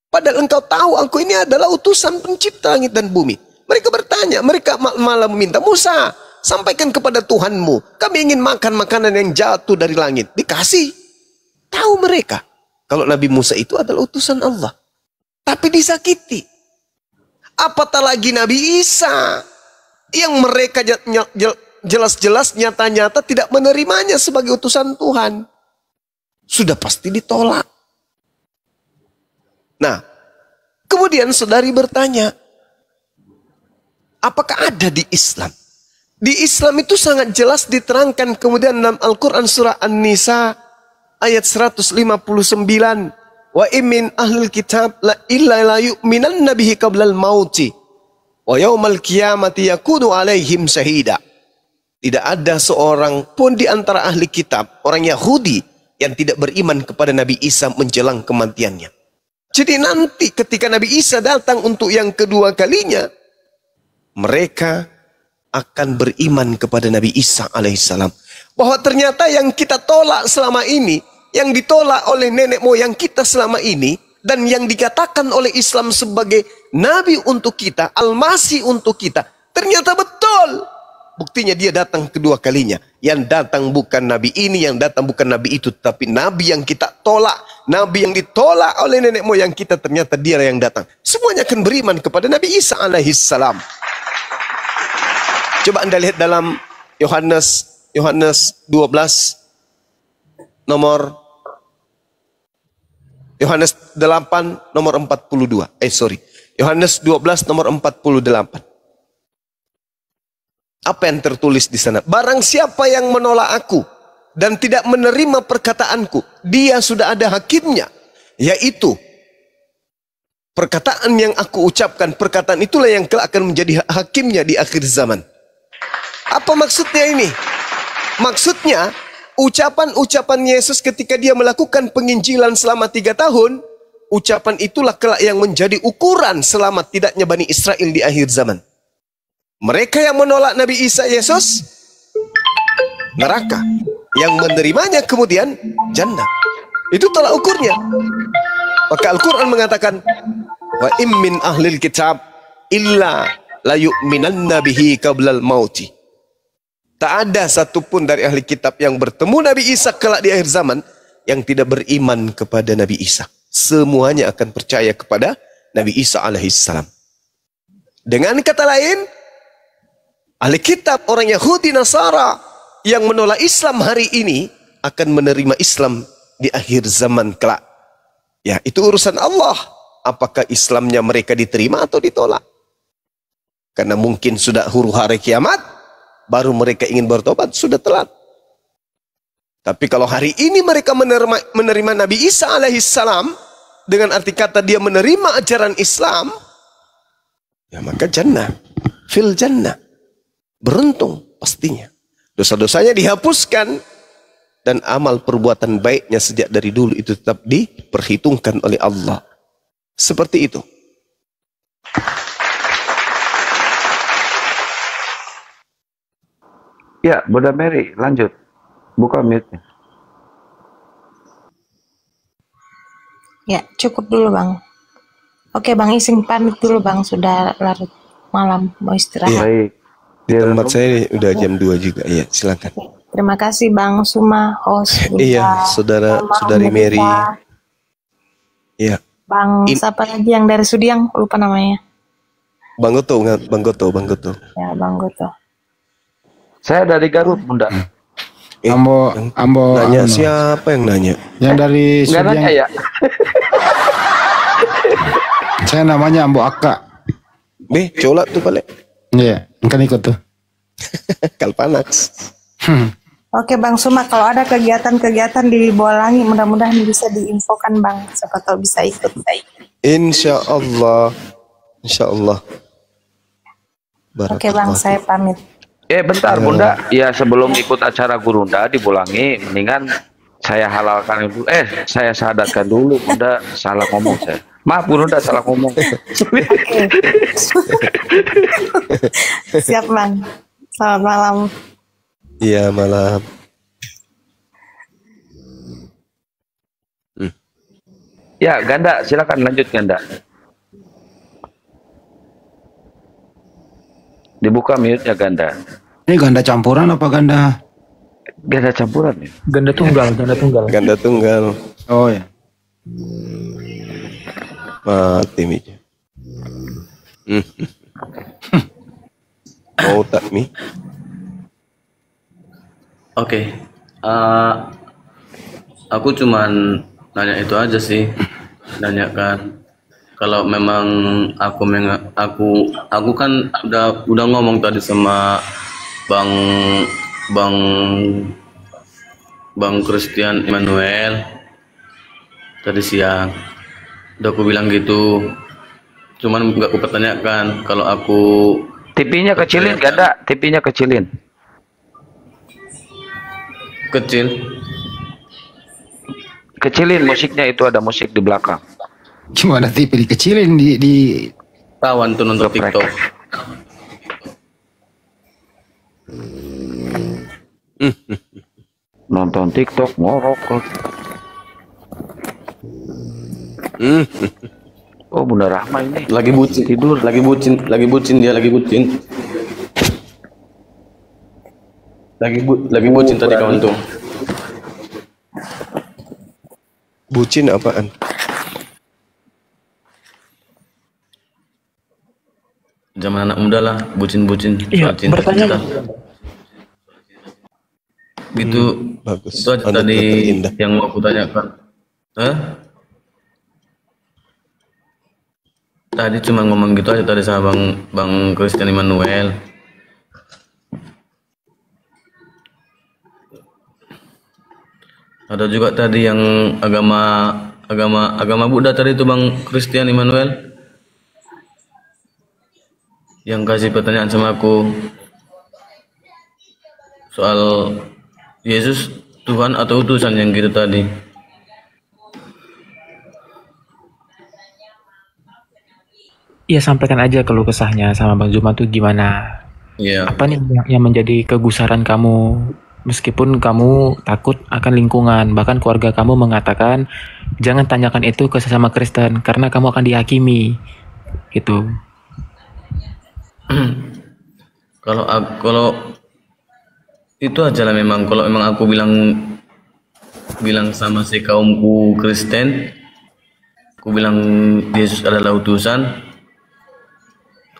Padahal engkau tahu aku ini adalah utusan pencipta langit dan bumi. Mereka bertanya, mereka malah meminta, Musa, sampaikan kepada Tuhanmu, kami ingin makan makanan yang jatuh dari langit. Dikasih. Tahu mereka kalau Nabi Musa itu adalah utusan Allah. Tapi disakiti. Apatah lagi Nabi Isa yang mereka jelas-jelas nyata-nyata tidak menerimanya sebagai utusan Tuhan. Sudah pasti ditolak. Nah, kemudian saudari bertanya, apakah ada di Islam? Di Islam itu sangat jelas diterangkan kemudian dalam Al-Quran surah An-Nisa ayat 159. Wa imin ahlul kitab la illa la yu'minan nabihi qablal mauti wa yaumal qiyamati yakunu alaihim syahida. Tidak ada seorang pun di antara ahli kitab, orang Yahudi, yang tidak beriman kepada Nabi Isa menjelang kematiannya. Jadi nanti ketika Nabi Isa datang untuk yang kedua kalinya, mereka akan beriman kepada Nabi Isa alaihissalam. Bahwa ternyata yang kita tolak selama ini, yang ditolak oleh nenek moyang kita selama ini, dan yang dikatakan oleh Islam sebagai Nabi untuk kita, Al-Masih untuk kita, ternyata betul. Buktinya dia datang kedua kalinya. Yang datang bukan Nabi ini, yang datang bukan Nabi itu, tapi Nabi yang kita tolak. Nabi yang ditolak oleh nenek moyang kita, ternyata dia yang datang. Semuanya akan beriman kepada Nabi Isa alaihissalam. Coba Anda lihat dalam Yohanes 12 nomor Yohanes 8 nomor 42. Yohanes 12 nomor 48. Apa yang tertulis di sana? Barang siapa yang menolak aku dan tidak menerima perkataanku, dia sudah ada hakimnya, yaitu perkataan yang aku ucapkan. Perkataan itulah yang kelak akan menjadi hakimnya di akhir zaman. Apa maksudnya ini? Maksudnya ucapan-ucapan Yesus ketika dia melakukan penginjilan selama 3 tahun, ucapan itulah kelak yang menjadi ukuran selamat tidaknya Bani Israel di akhir zaman. Mereka yang menolak Nabi Isa Yesus, neraka. Yang menerimanya kemudian jannah. Itu tolak ukurnya. Maka Al-Quran mengatakan, wa im min ahlil kitab illa la yu'minanna bihi qablal mauti. Tak ada satupun dari ahli kitab yang bertemu Nabi Isa kelak di akhir zaman yang tidak beriman kepada Nabi Isa. Semuanya akan percaya kepada Nabi Isa alaihissalam. Dengan kata lain, ahli kitab orang Yahudi Nasara yang menolak Islam hari ini akan menerima Islam di akhir zaman kelak. Ya, itu urusan Allah. Apakah Islamnya mereka diterima atau ditolak? Karena mungkin sudah huru hara kiamat, baru mereka ingin bertobat, sudah telat. Tapi kalau hari ini mereka menerima Nabi Isa alaihissalam dengan arti kata dia menerima ajaran Islam, ya maka jannah, fil jannah, beruntung pastinya. Dosa-dosanya dihapuskan dan amal perbuatan baiknya sejak dari dulu itu tetap diperhitungkan oleh Allah. Seperti itu. Ya, Bunda Mary, lanjut. Buka mute-nya. Ya, cukup dulu Bang. Oke Bang Ising pamit dulu Bang, sudah larut malam mau istirahat. Baik. Di tempat saya udah jam 2 juga. Iya, silakan. Terima kasih Bang Suma, host. Iya, saudari Mary. Iya. Bang, siapa lagi yang dari Sudiang? Lupa namanya. Bang Goto. Ya, Bang Goto. Saya dari Garut, Bunda. Ambo nanya siapa yang nanya? Yang dari Nggak Sudiang. nanya ya? Saya namanya Ambo Aka. Colak tuh balik. Iya, kan ikut tuh. Kalpanax. Oke Bang Suma, kalau ada kegiatan-kegiatan di Bolangi, mudah-mudahan bisa diinfokan Bang. Siapa tahu bisa ikut. Insya Allah. Oke Bang, saya pamit. Bentar Bunda. Ya sebelum ikut acara Gurunda di Bolangi, mendingan saya halalkan dulu. Saya sadarkan dulu Bunda, salah ngomong saya. Maaf Gurunda, salah ngomong. Siap Bang. Selamat malam. Iya, malam. Ya, Ganda, silakan lanjut Ganda. Dibuka mute-nya Ganda. Ini ganda campuran apa ganda? Ganda campuran ya? Ganda tunggal. Ganda tunggal. Oh ya. Mati Mi. Mau tak Mi? Oke, aku cuman nanya itu aja sih, nanyakan kalau memang aku kan udah ngomong tadi sama Bang Christian Emmanuel tadi siang, udah aku bilang gitu, cuman nggak aku pertanyakan kalau aku TV-nya kecilin Ganda, TV-nya kecilin. Kecilin musiknya, itu ada musik di belakang. Gimana TV dikecilin di tawan tuh nonton TikTok. Nonton TikTok ngorok. Oh Bunda Rahma ini lagi bucin tidur, lagi bucin dia lagi bucin. Lagi bucin tadi kawan tuh. Bucin apaan? Zaman anak muda lah, bucin-bucin. Iya, soal cinta, bertanya. Gitu. Bagus. Itu aja tadi yang mau aku tanyakan. Tadi cuma ngomong gitu aja tadi sama Bang Christian Emmanuel. Ada juga tadi yang agama Buddha tadi itu Bang Christian Emmanuel yang kasih pertanyaan sama aku soal Yesus Tuhan atau utusan yang gitu tadi. Iya, sampaikan aja keluh kesahnya sama Bang Zuma tuh gimana. Iya. Apa nih yang menjadi kegusaran kamu? Meskipun kamu takut akan lingkungan, bahkan keluarga kamu mengatakan jangan tanyakan itu ke sesama Kristen karena kamu akan dihakimi, gitu. Kalau itu aja lah memang. Kalau memang aku bilang sama si kaumku Kristen, aku bilang Yesus adalah utusan.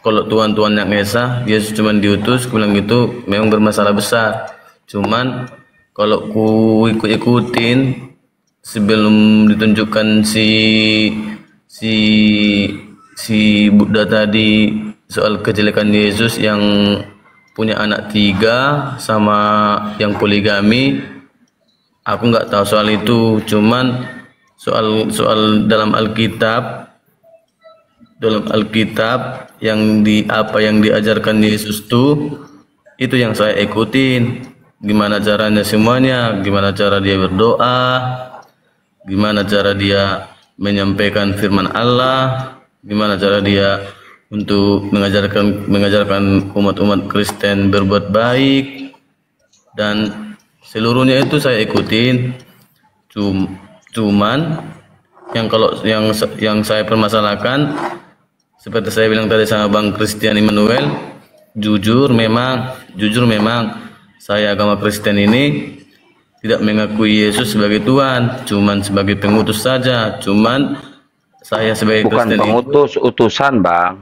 Kalau Tuhan yang Esa, Yesus cuma diutus, aku bilang gitu, memang bermasalah besar. Cuman kalau ku ikut-ikutin sebelum ditunjukkan si Buddha tadi soal kejelekan Yesus yang punya anak 3 sama yang poligami, aku nggak tahu soal itu. Cuman soal dalam Alkitab yang apa yang diajarkan Yesus itu yang saya ikutin. Gimana caranya semuanya, gimana cara dia berdoa, gimana cara dia menyampaikan firman Allah, gimana cara dia untuk mengajarkan umat-umat Kristen berbuat baik, dan seluruhnya itu saya ikutin. Cuman yang saya permasalahkan, seperti saya bilang tadi sama Bang Christian Immanuel, jujur memang saya agama Kristen ini tidak mengakui Yesus sebagai Tuhan, cuman sebagai pengutus saja. Cuman saya sebagai Bukan Kristen pengutus, utusan, Bang.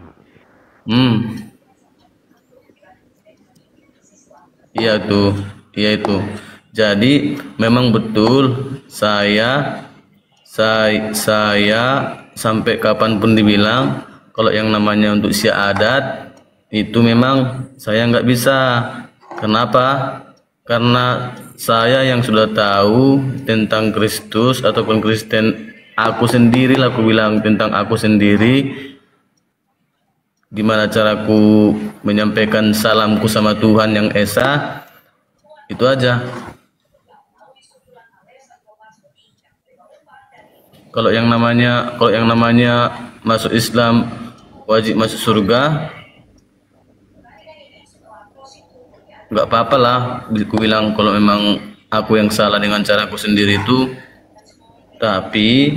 Iya itu. Jadi memang betul saya sampai kapanpun dibilang kalau yang namanya untuk syahadat itu memang saya nggak bisa. Kenapa? Karena saya yang sudah tahu tentang Kristus ataupun Kristen, aku sendiri lah, aku bilang tentang aku sendiri, gimana caraku menyampaikan salamku sama Tuhan yang Esa, itu aja. Kalau yang namanya masuk Islam wajib masuk surga, nggak apa-apa lah. Aku bilang kalau memang aku yang salah dengan caraku sendiri itu, tapi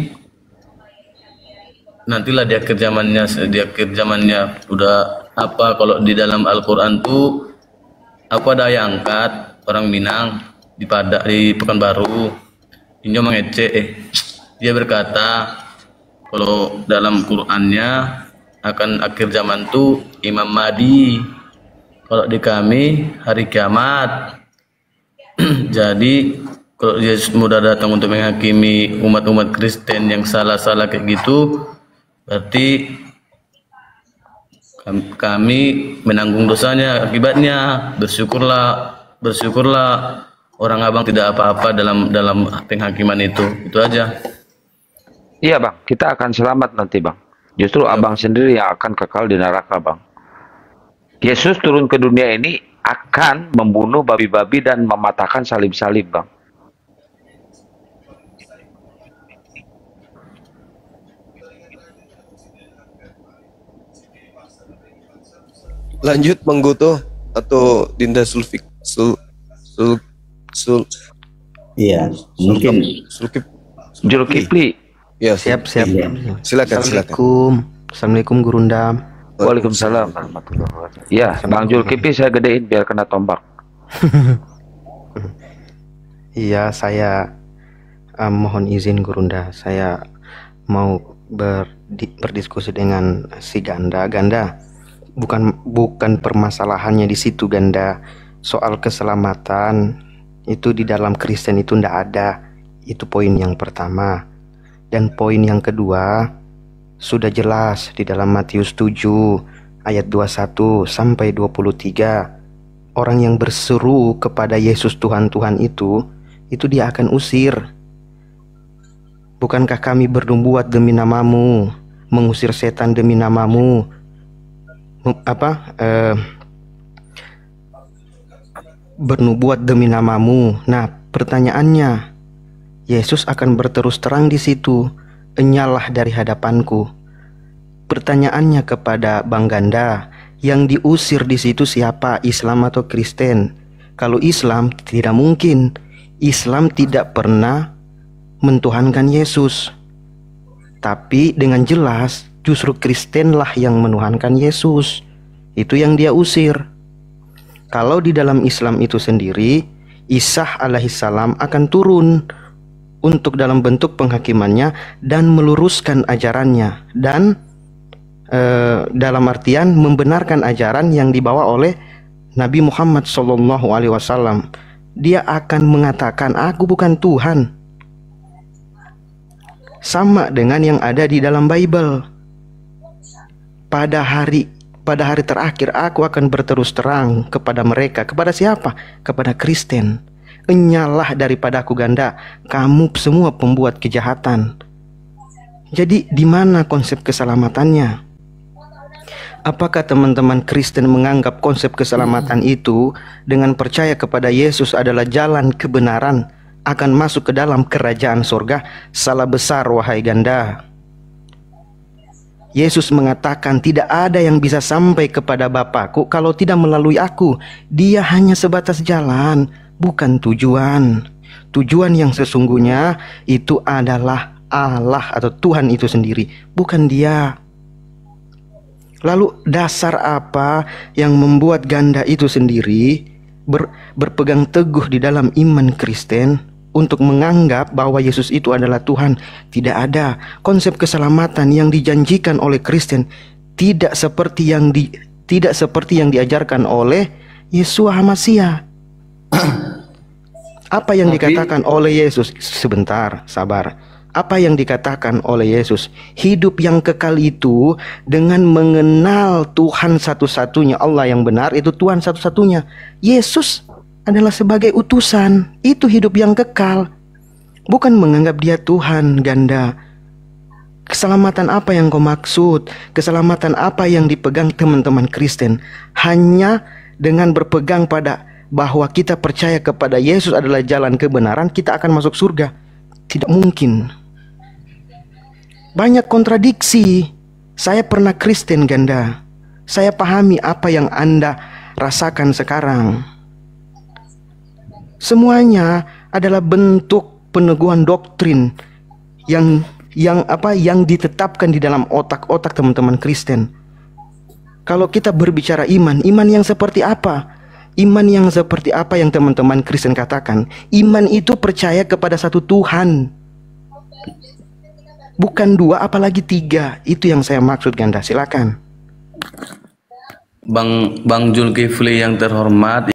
nantilah di akhir zamannya udah apa, kalau di dalam Al-Quran tuh aku ada yang angkat orang Minang di Pekanbaru, ini mengecek dia berkata kalau dalam Qurannya akan akhir zaman tuh Imam Mahdi, kalau di kami hari kiamat. Jadi kalau Yesus mudah datang untuk menghakimi umat-umat Kristen yang salah-salah kayak gitu, berarti kami menanggung dosanya akibatnya. Bersyukurlah orang abang tidak apa-apa dalam penghakiman itu aja. Iya, Bang, kita akan selamat nanti, Bang. Justru abang sendiri yang akan kekal di neraka, Bang. Yesus turun ke dunia ini akan membunuh babi-babi dan mematahkan salib-salib, Bang. Lanjut Bang Goto atau Dinda Sulfik Iya, mungkin Zulkifli. Ya, siap. Iya. Silakan. Assalamualaikum Gurundam. Waalaikumsalam warahmatullahi wabarakatuh. Ya, Bang Zulkifli saya gedein biar kena tombak. Iya, saya mohon izin Gurunda. Saya mau berdiskusi dengan si Ganda. Bukan permasalahannya di situ, Ganda. Soal keselamatan itu di dalam Kristen itu ndak ada. Itu poin yang pertama. Dan poin yang kedua sudah jelas di dalam Matius 7 ayat 21 sampai 23. Orang yang berseru kepada Yesus Tuhan itu dia akan usir. Bukankah kami bernubuat demi namamu, mengusir setan demi namamu, bernubuat demi namamu. Nah, pertanyaannya, Yesus akan berterus terang di situ, "Enyalah dari hadapanku." Pertanyaannya kepada Bang Ganda, yang diusir di situ siapa, Islam atau Kristen? Kalau Islam, tidak mungkin. Islam tidak pernah mentuhankan Yesus. Tapi dengan jelas justru Kristenlah yang menuhankan Yesus. Itu yang dia usir. Kalau di dalam Islam itu sendiri, Isa alaihissalam akan turun untuk dalam bentuk penghakimannya dan meluruskan ajarannya, dan dalam artian membenarkan ajaran yang dibawa oleh Nabi Muhammad SAW. Dia akan mengatakan, "Aku bukan Tuhan." Sama dengan yang ada di dalam Bible. Pada hari terakhir aku akan berterus terang kepada mereka. Kepada siapa? Kepada Kristen. "Enyalah daripada aku Ganda, kamu semua pembuat kejahatan." Jadi di mana konsep keselamatannya? Apakah teman-teman Kristen menganggap konsep keselamatan itu dengan percaya kepada Yesus adalah jalan kebenaran akan masuk ke dalam kerajaan surga? Salah besar, wahai ganda. Yesus mengatakan tidak ada yang bisa sampai kepada Bapakku kalau tidak melalui aku. Dia hanya sebatas jalan, bukan tujuan. Tujuan yang sesungguhnya itu adalah Allah atau Tuhan itu sendiri, bukan dia. Lalu dasar apa yang membuat ganda itu sendiri berpegang teguh di dalam iman Kristen untuk menganggap bahwa Yesus itu adalah Tuhan? Tidak ada. Konsep keselamatan yang dijanjikan oleh Kristen tidak seperti yang diajarkan oleh Yeshua HaMashiach. Apa yang dikatakan oleh Yesus? Sebentar, sabar. Apa yang dikatakan oleh Yesus? Hidup yang kekal itu dengan mengenal Tuhan satu-satunya, Allah yang benar, itu Tuhan satu-satunya. Yesus adalah sebagai utusan. Itu hidup yang kekal. Bukan menganggap dia Tuhan, ganda. Keselamatan apa yang kau maksud? Keselamatan apa yang dipegang teman-teman Kristen? Hanya dengan berpegang pada bahwa kita percaya kepada Yesus adalah jalan kebenaran, kita akan masuk surga. Tidak mungkin. Banyak kontradiksi. Saya pernah Kristen, ganda. Saya pahami apa yang Anda rasakan sekarang. Semuanya adalah bentuk peneguhan doktrin yang ditetapkan di dalam otak-otak teman-teman Kristen. Kalau kita berbicara iman yang seperti apa? Iman yang seperti apa yang teman-teman Kristen katakan? Iman itu percaya kepada satu Tuhan. Bukan dua, apalagi tiga. Itu yang saya maksud, ganda. Silakan. Bang Zulkifli yang terhormat.